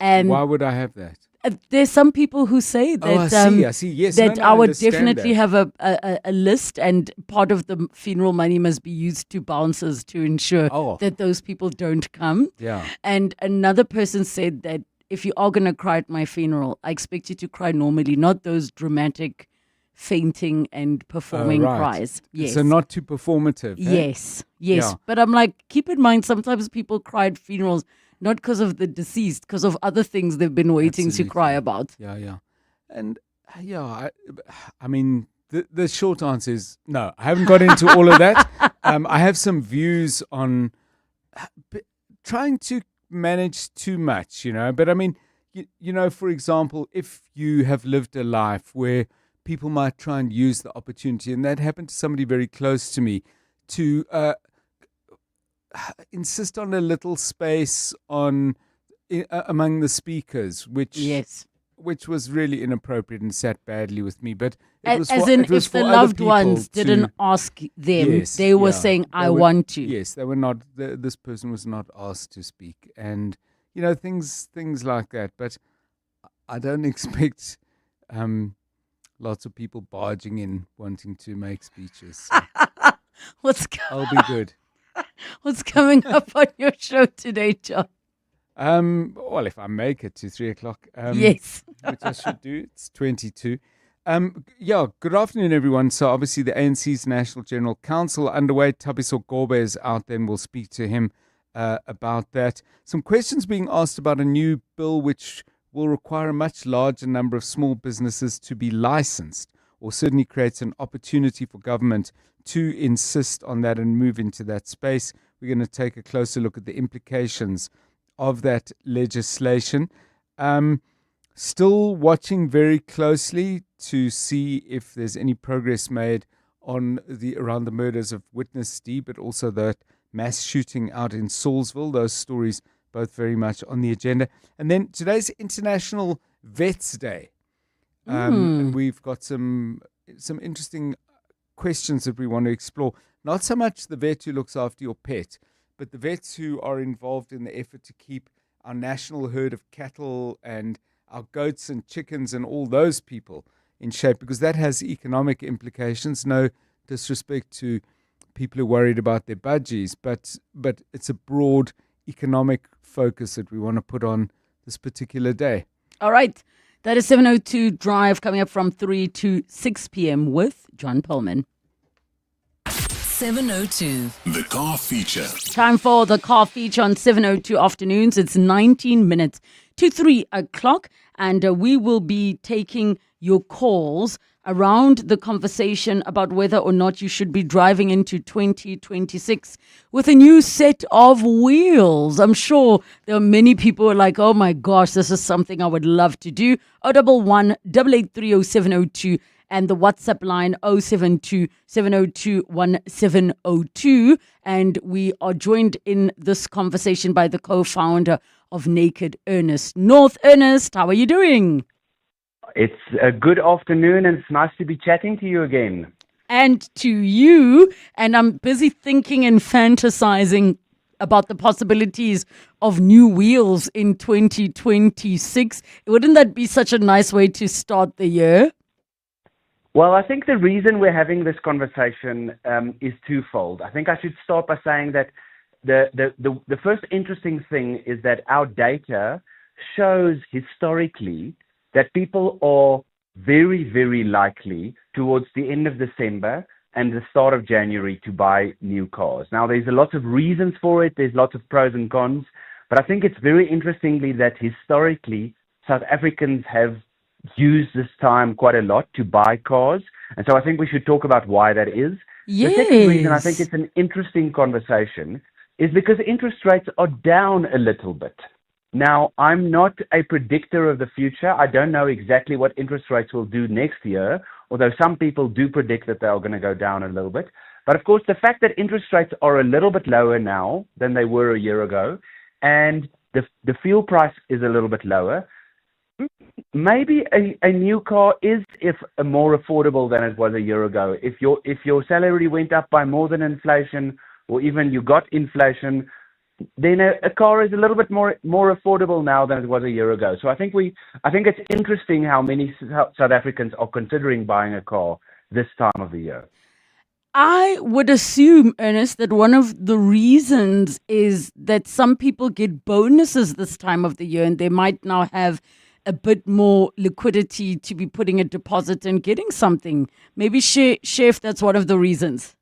And why would I have that? There's some people who say that I see. Yes, that I I would understand definitely that. have a list, and part of the funeral money must be used to bouncers to ensure that those people don't come. Yeah. And another person said that if you are going to cry at my funeral, I expect you to cry normally, not those dramatic fainting and performing Right. cries. Yes. So not too performative. eh? Yes. Yes. Yeah. But I'm like, keep in mind, sometimes people cry at funerals not because of the deceased, because of other things they've been waiting to cry about. Yeah. And I mean, the short answer is no. I haven't got into all of that. I have some views on trying to manage too much, you know. But I mean, you know, for example, if you have lived a life where people might try and use the opportunity, and that happened to somebody very close to me, to insist on a little space among the speakers, which was really inappropriate and sat badly with me. But it was As for, in, it was if for the other loved people ones didn't to- ask them, Yes, they were yeah. saying, They I were- want to. Yes, they were not. This person was not asked to speak, and you know things like that. But I don't expect lots of people barging in wanting to make speeches. So I'll be good. What's coming up on your show today, John? Well, if I make it to 3 o'clock, Yes. which I should do, it's 22. Yeah, good afternoon, everyone. So obviously the ANC's National General Council underway. Thabiso Gobe is out there, and we'll speak to him about that. Some questions being asked about a new bill which will require a much larger number of small businesses to be licensed, or certainly creates an opportunity for government to insist on that and move into that space. We're going to take a closer look at the implications of that legislation. Still watching very closely to see if there's any progress made on around the murders of Witness D, but also that mass shooting out in Salisbury. Those stories both very much on the agenda. And then today's International Vets Day. And we've got some interesting questions that we want to explore. Not so much the vet who looks after your pet, but the vets who are involved in the effort to keep our national herd of cattle and our goats and chickens and all those people in shape, because that has economic implications. No disrespect to people who are worried about their budgies, but it's a broad economic focus that we want to put on this particular day. All right. That is 702 Drive, coming up from 3 to 6 p.m. with John Pullman. 702. The car feature. Time for the car feature on 702 afternoons. It's 19 minutes to 3 o'clock, and we will be taking your calls around the conversation about whether or not you should be driving into 2026 with a new set of wheels. I'm sure there are many people who are like, oh my gosh, this is something I would love to do. 011 883 0702 and the WhatsApp line 072 702 1702. And we are joined in this conversation by the co-founder of Naked Ernest. North Ernest, how are you doing? It's a good afternoon, and it's nice to be chatting to you again. And to you, and I'm busy thinking and fantasizing about the possibilities of new wheels in 2026. Wouldn't that be such a nice way to start the year? Well, I think the reason we're having this conversation is twofold. I think I should start by saying that the first interesting thing is that our data shows historically that people are very, very likely towards the end of December and the start of January to buy new cars. Now, there's a lot of reasons for it. There's lots of pros and cons. But I think it's very interestingly that historically, South Africans have used this time quite a lot to buy cars. And so I think we should talk about why that is. Yes. The second reason I think it's an interesting conversation is because interest rates are down a little bit. Now, I'm not a predictor of the future. I don't know exactly what interest rates will do next year, although some people do predict that they are going to go down a little bit. But of course, the fact that interest rates are a little bit lower now than they were a year ago, and the fuel price is a little bit lower, maybe a new car is more affordable than it was a year ago. If your salary went up by more than inflation, or even you got inflation, then a car is a little bit more affordable now than it was a year ago. So I think it's interesting how many South Africans are considering buying a car this time of the year. I would assume, Ernest, that one of the reasons is that some people get bonuses this time of the year, and they might now have a bit more liquidity to be putting a deposit and getting something. Maybe share if that's one of the reasons.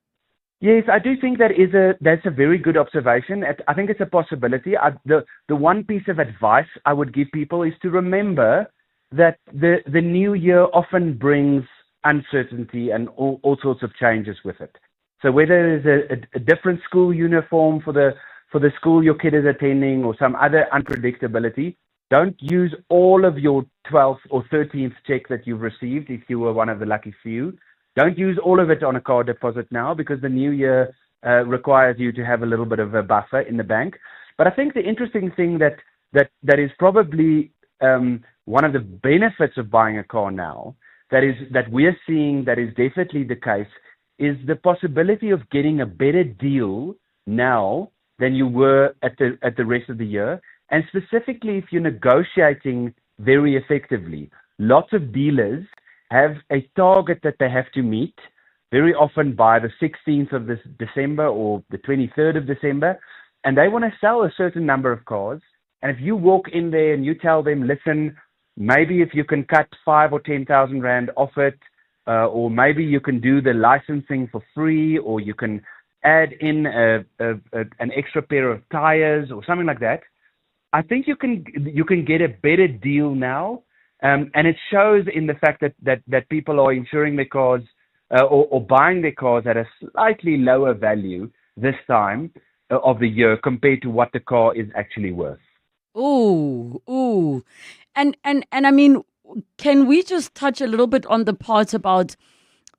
Yes, I do think that's a very good observation. I think it's a possibility. The one piece of advice I would give people is to remember that the new year often brings uncertainty and all sorts of changes with it. So whether there's a different school uniform for the school your kid is attending or some other unpredictability, don't use all of your 12th or 13th check that you've received if you were one of the lucky few. Don't use all of it on a car deposit now, because the new year requires you to have a little bit of a buffer in the bank. But I think the interesting thing that is probably one of the benefits of buying a car now, that we're seeing that is definitely the case, is the possibility of getting a better deal now than you were at the rest of the year. And specifically if you're negotiating very effectively. Lots of dealers have a target that they have to meet, very often by the 16th of this December or the 23rd of December, and they want to sell a certain number of cars. And if you walk in there and you tell them, listen, maybe if you can cut 5 or 10,000 rand off it, or maybe you can do the licensing for free, or you can add in an extra pair of tires or something like that, I think you can get a better deal now, and it shows in the fact that people are insuring their cars or buying their cars at a slightly lower value this time of the year compared to what the car is actually worth. Ooh. And I mean, can we just touch a little bit on the part about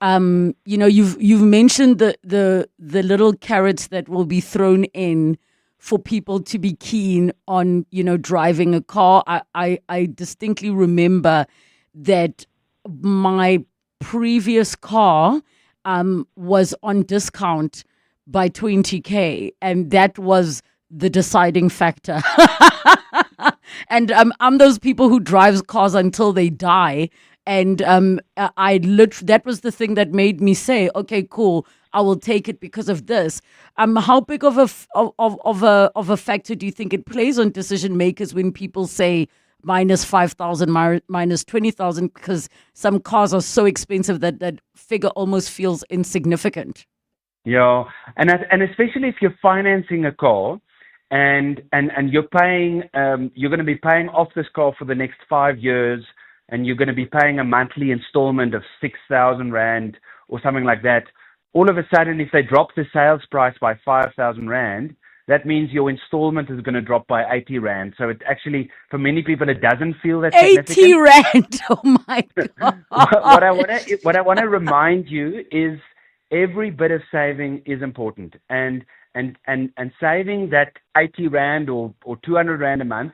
you've mentioned the little carrots that will be thrown in for people to be keen on, driving a car. I distinctly remember that my previous car was on discount by 20K, and that was the deciding factor. And I'm those people who drives cars until they die. And that was the thing that made me say, okay, cool, I will take it because of this. How big of a factor do you think it plays on decision makers when people say minus 5,000, minus 20,000, because some cars are so expensive that figure almost feels insignificant? Yeah, and especially if you're financing a car, and you're paying, you're going to be paying off this car for the next 5 years, and you're going to be paying a monthly installment of 6,000 rand or something like that. All of a sudden, if they drop the sales price by 5,000 rand, that means your installment is going to drop by 80 rand. So it actually, for many people, it doesn't feel that 80 rand. Oh my God. what I want to remind you is every bit of saving is important, and saving that 80 rand or 200 rand a month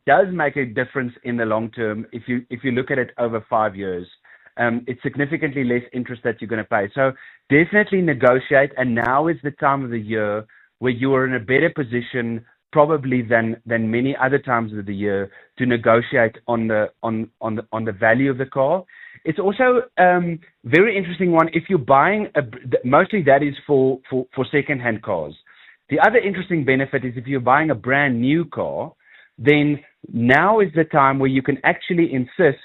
does make a difference in the long term. If you look at it over 5 years, it's significantly less interest that you're going to pay. So definitely negotiate, and now is the time of the year where you are in a better position probably than many other times of the year to negotiate on the value of the car. It's also very interesting one if you're buying mostly that is for second-hand cars. The other interesting benefit is if you're buying a brand new car, then now is the time where you can actually insist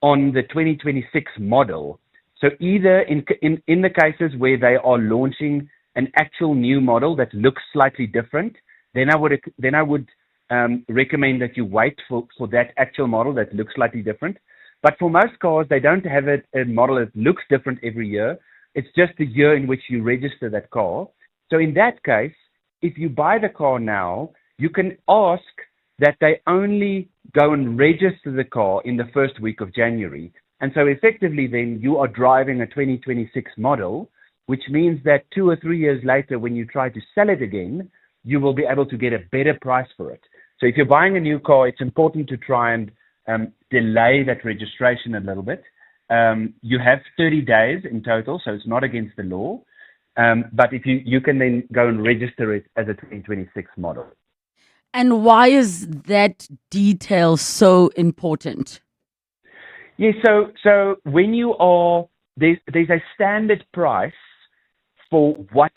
on the 2026 model. So either in the cases where they are launching an actual new model that looks slightly different, then I would recommend that you wait for that actual model that looks slightly different. But for most cars, they don't have a model that looks different every year. It's just the year in which you register that car. So in that case, if you buy the car now, you can ask that they only go and register the car in the first week of January. And so effectively then you are driving a 2026 model, which means that 2 or 3 years later, when you try to sell it again, you will be able to get a better price for it. So if you're buying a new car, it's important to try and delay that registration a little bit. You have 30 days in total, so it's not against the law. But if you can then go and register it as a 2026 model. And why is that detail so important? Yeah, so when you are there's a standard price for what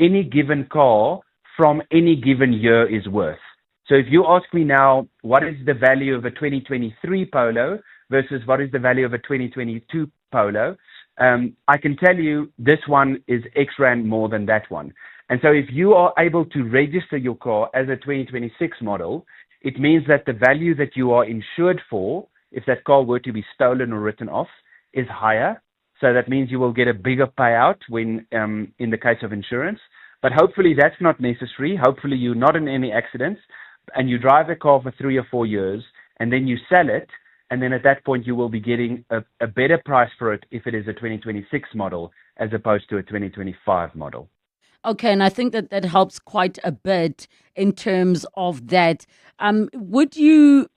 any given car from any given year is worth. So if you ask me now, what is the value of a 2023 Polo versus what is the value of a 2022 Polo, I can tell you this one is X rand more than that one. And so if you are able to register your car as a 2026 model, it means that the value that you are insured for, if that car were to be stolen or written off, is higher. So that means you will get a bigger payout when in the case of insurance. But hopefully that's not necessary. Hopefully you're not in any accidents and you drive the car for 3 or 4 years and then you sell it. And then at that point you will be getting a better price for it if it is a 2026 model as opposed to a 2025 model. Okay, and I think that helps quite a bit in terms of that. Would you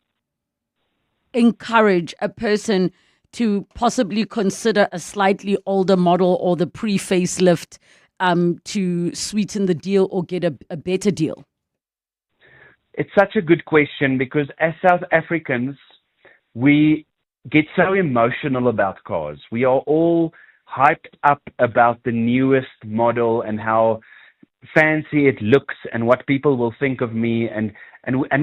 encourage a person to possibly consider a slightly older model or the pre-facelift to sweeten the deal or get a better deal? It's such a good question because as South Africans, we get so emotional about cars. We are all hyped up about the newest model and how fancy it looks and what people will think of me. And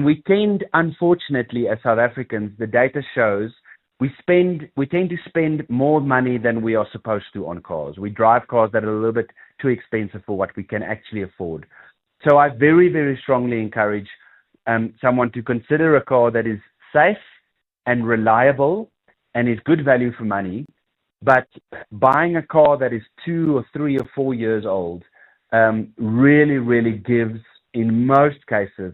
we tend, unfortunately, as South Africans, the data shows we tend to spend more money than we are supposed to on cars. We drive cars that are a little bit too expensive for what we can actually afford. So I very, very strongly encourage someone to consider a car that is safe and reliable and is good value for money. But buying a car that is 2 or 3 or 4 years old really, really gives, in most cases,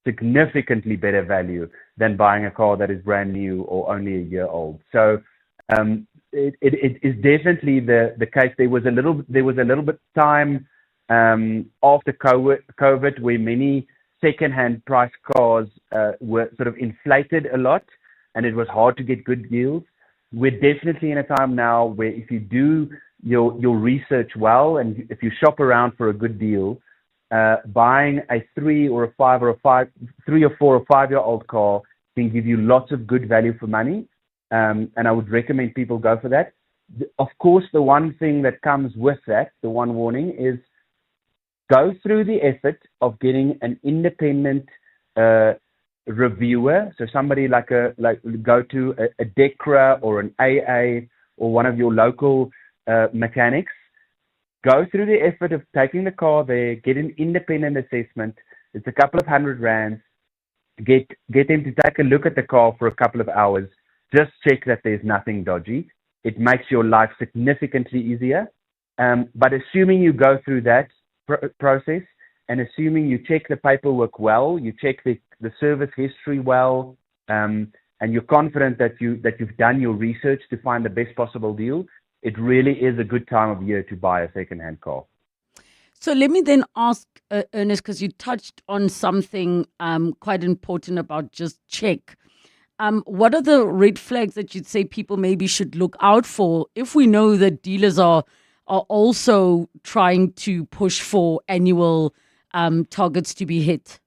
significantly better value than buying a car that is brand new or only a year old. So it is definitely the case. There was a little bit time after COVID where many second-hand price cars were sort of inflated a lot, and it was hard to get good deals. We're definitely in a time now where if you do your research well and if you shop around for a good deal, buying a 3 or 4 or 5 year old car can give you lots of good value for money, and I would recommend people go for that. Of course, the one thing that comes with that, the one warning, is go through the effort of getting an independent reviewer. So somebody go to a DECRA or an AA or one of your local mechanics. Go through the effort of taking the car there, get an independent assessment. It's a couple of $100. Get them to take a look at the car for a couple of hours. Just check that there's nothing dodgy. It makes your life significantly easier. But assuming you go through that process and assuming you check the paperwork well, you check the service history well, and you're confident that you've done your research to find the best possible deal, it really is a good time of year to buy a second-hand car. So let me then ask, Ernest, because you touched on something quite important about just check. What are the red flags that you'd say people maybe should look out for if we know that dealers are also trying to push for annual targets to be hit?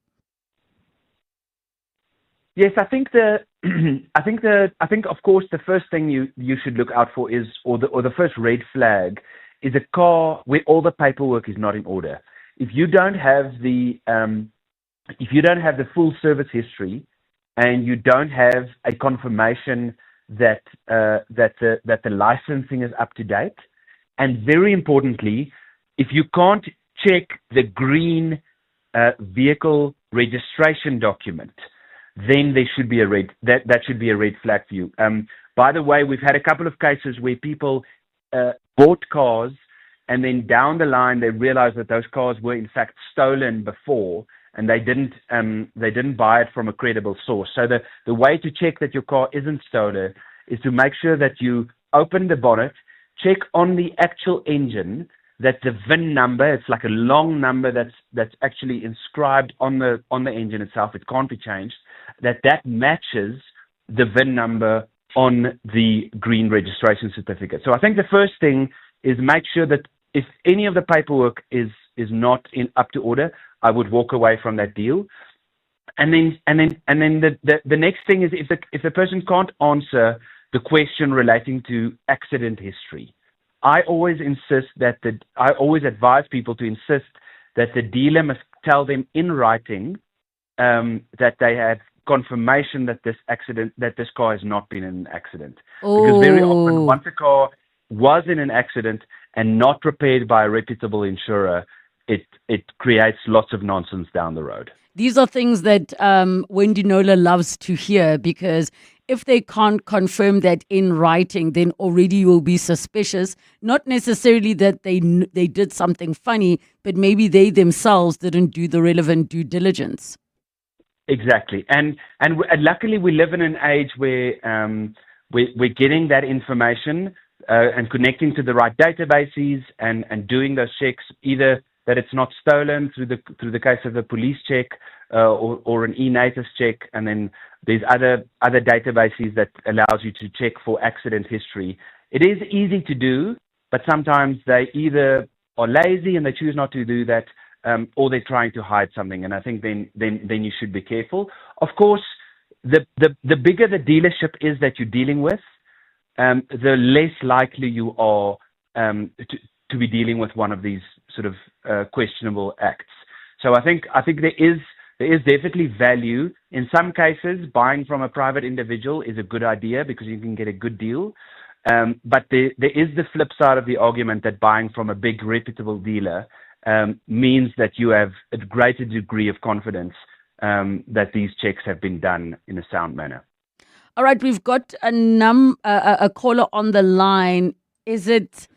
Yes, I think of course the first thing you should look out for is, or the first red flag is a car where all the paperwork is not in order. If you don't have the full service history and you don't have a confirmation that the licensing is up to date, and very importantly, if you can't check the green vehicle registration document, then there should be that should be a red flag for you. By the way, we've had a couple of cases where people bought cars and then down the line they realized that those cars were in fact stolen before, and they didn't buy it from a credible source. So the way to check that your car isn't stolen is to make sure that you open the bonnet, check on the actual engine that the VIN number, it's like a long number that's actually inscribed on the engine itself, it can't be changed, that matches the VIN number on the green registration certificate. So I think the first thing is make sure that if any of the paperwork is not up to order, I would walk away from that deal. And then the next thing is if the person can't answer the question relating to accident history, I always advise people to insist that the dealer must tell them in writing that they have confirmation that this car has not been in an accident. Oh. Because very often, once a car was in an accident and not repaired by a reputable insurer, it creates lots of nonsense down the road. These are things that Wendy Nola loves to hear, because if they can't confirm that in writing, then already you will be suspicious. Not necessarily that they did something funny, but maybe they themselves didn't do the relevant due diligence. Exactly. And luckily we live in an age where we're getting that information and connecting to the right databases and doing those checks, either that it's not stolen through the case of a police check or an e-NATIS check, and then there's other databases that allows you to check for accident history. It is easy to do, but sometimes they either are lazy and they choose not to do that, or they're trying to hide something, and I think then you should be careful. Of course, the bigger the dealership is that you're dealing with, the less likely you are to be dealing with one of these sort of questionable acts. So I think there is definitely value. In some cases, buying from a private individual is a good idea because you can get a good deal. But there is the flip side of the argument that buying from a big reputable dealer means that you have a greater degree of confidence that these checks have been done in a sound manner. All right, we've got a caller on the line. Is it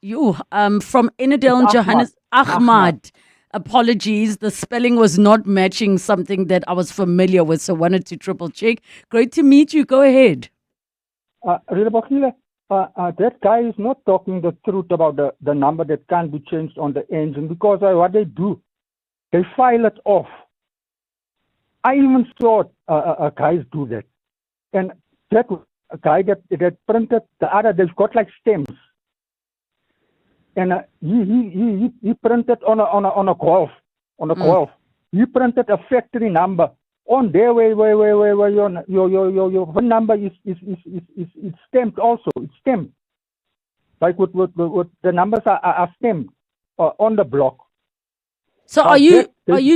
you from Inedel, Johannes Ahmad? Apologies, the spelling was not matching something that I was familiar with, so wanted to triple check. Great to meet you. Go ahead. Relebogile, that guy is not talking the truth about the number that can't be changed on the engine, because what they do, they file it off. I even saw guys do that. And that guy that printed the other, they've got like stems. And he printed on a golf. Golf. He printed a factory number on there where your VIN number is stamped also. It's stamped. Like with the numbers are stamped on the block. So are you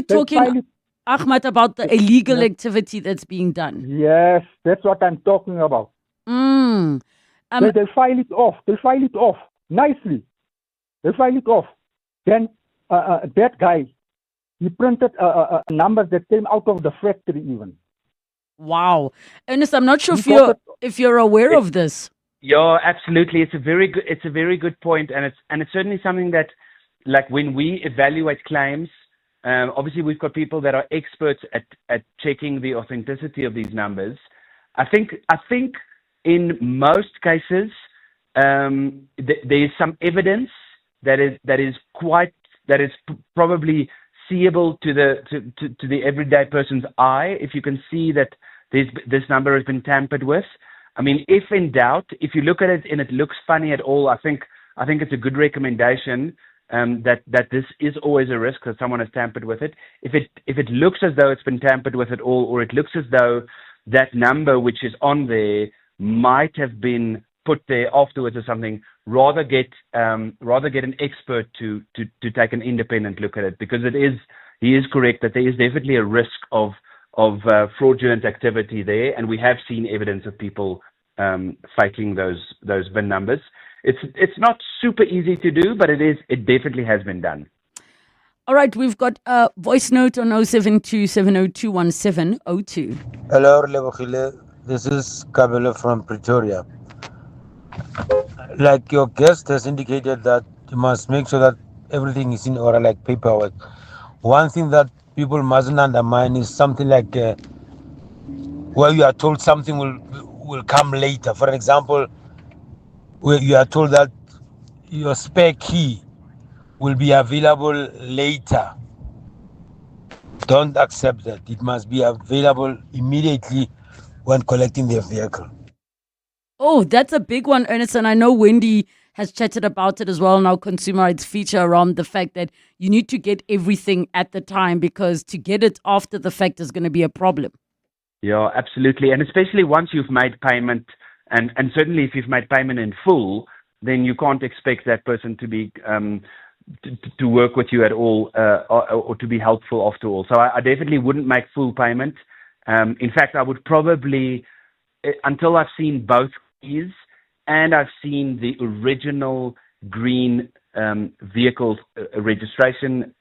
talking, Ahmad, about the illegal activity that's being done? Yes, that's what I'm talking about. They file it off. They file it off nicely. They file it off. Then that guy, he printed numbers that came out of the factory even. Wow. Ernest, I'm not sure if you're aware of this. Yeah, absolutely. It's a very good point, and it's certainly something that, like, when we evaluate claims, obviously we've got people that are experts at checking the authenticity of these numbers. I think in most cases there is some evidence that is probably seeable to the everyday person's eye. If you can see that this number has been tampered with, I mean, if in doubt, if you look at it and it looks funny at all, I think it's a good recommendation that this is always a risk that someone has tampered with it. If it looks as though it's been tampered with at all, or it looks as though that number which is on there might have been put there afterwards or something, rather get an expert to take an independent look at it, because he is correct that there is definitely a risk of fraudulent activity there, and we have seen evidence of people faking those VIN numbers. It's not super easy to do, but it definitely has been done. All right, we've got a voice note on 07270211702. Hello, Relebogile. This is Kabelo from Pretoria. Like your guest has indicated that you must make sure that everything is in order, like paperwork. One thing that people mustn't undermine is something like where you are told something will come later. For example, where you are told that your spare key will be available later. Don't accept that. It must be available immediately when collecting their vehicle. Oh, that's a big one, Ernest. And I know Wendy has chatted about it as well in our consumer rights feature around the fact that you need to get everything at the time, because to get it after the fact is going to be a problem. Yeah, absolutely. And especially once you've made payment, and certainly if you've made payment in full, then you can't expect that person to be to work with you at all or to be helpful after all. So I definitely wouldn't make full payment. In fact, I would probably, until I've seen both keys and I've seen the original green vehicle registration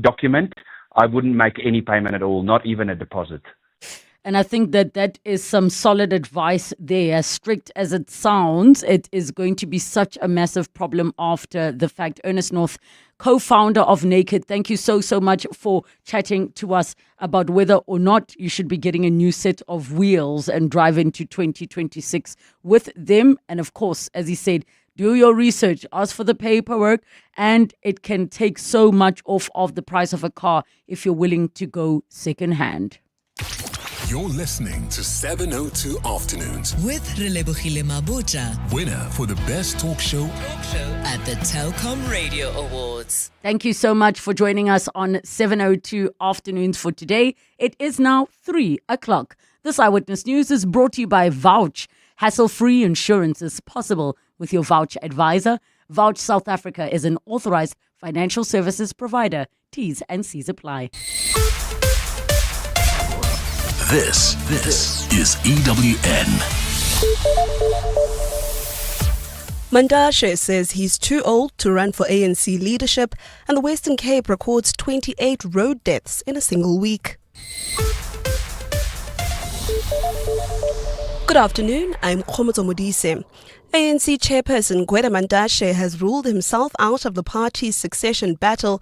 document, I wouldn't make any payment at all, not even a deposit. And I think that is some solid advice there. As strict as it sounds, it is going to be such a massive problem after the fact. Ernest North, co-founder of Naked, thank you so much for chatting to us about whether or not you should be getting a new set of wheels and drive into 2026 with them. And of course, as he said, do your research, ask for the paperwork, and it can take so much off of the price of a car if you're willing to go secondhand. You're listening to 702 Afternoons with Relebogile Mabotja, winner for the best talk show at the Telkom Radio Awards. Thank you so much for joining us on 702 Afternoons for today. It is now 3 o'clock. This Eyewitness News is brought to you by Vouch. Hassle-free insurance is possible with your Vouch advisor. Vouch South Africa is an authorized financial services provider. T's and C's apply. This is EWN. Mandashe says he's too old to run for ANC leadership, and the Western Cape records 28 road deaths in a single week. Good afternoon, I'm Khomoto Modise. ANC chairperson Gwede Mandashe has ruled himself out of the party's succession battle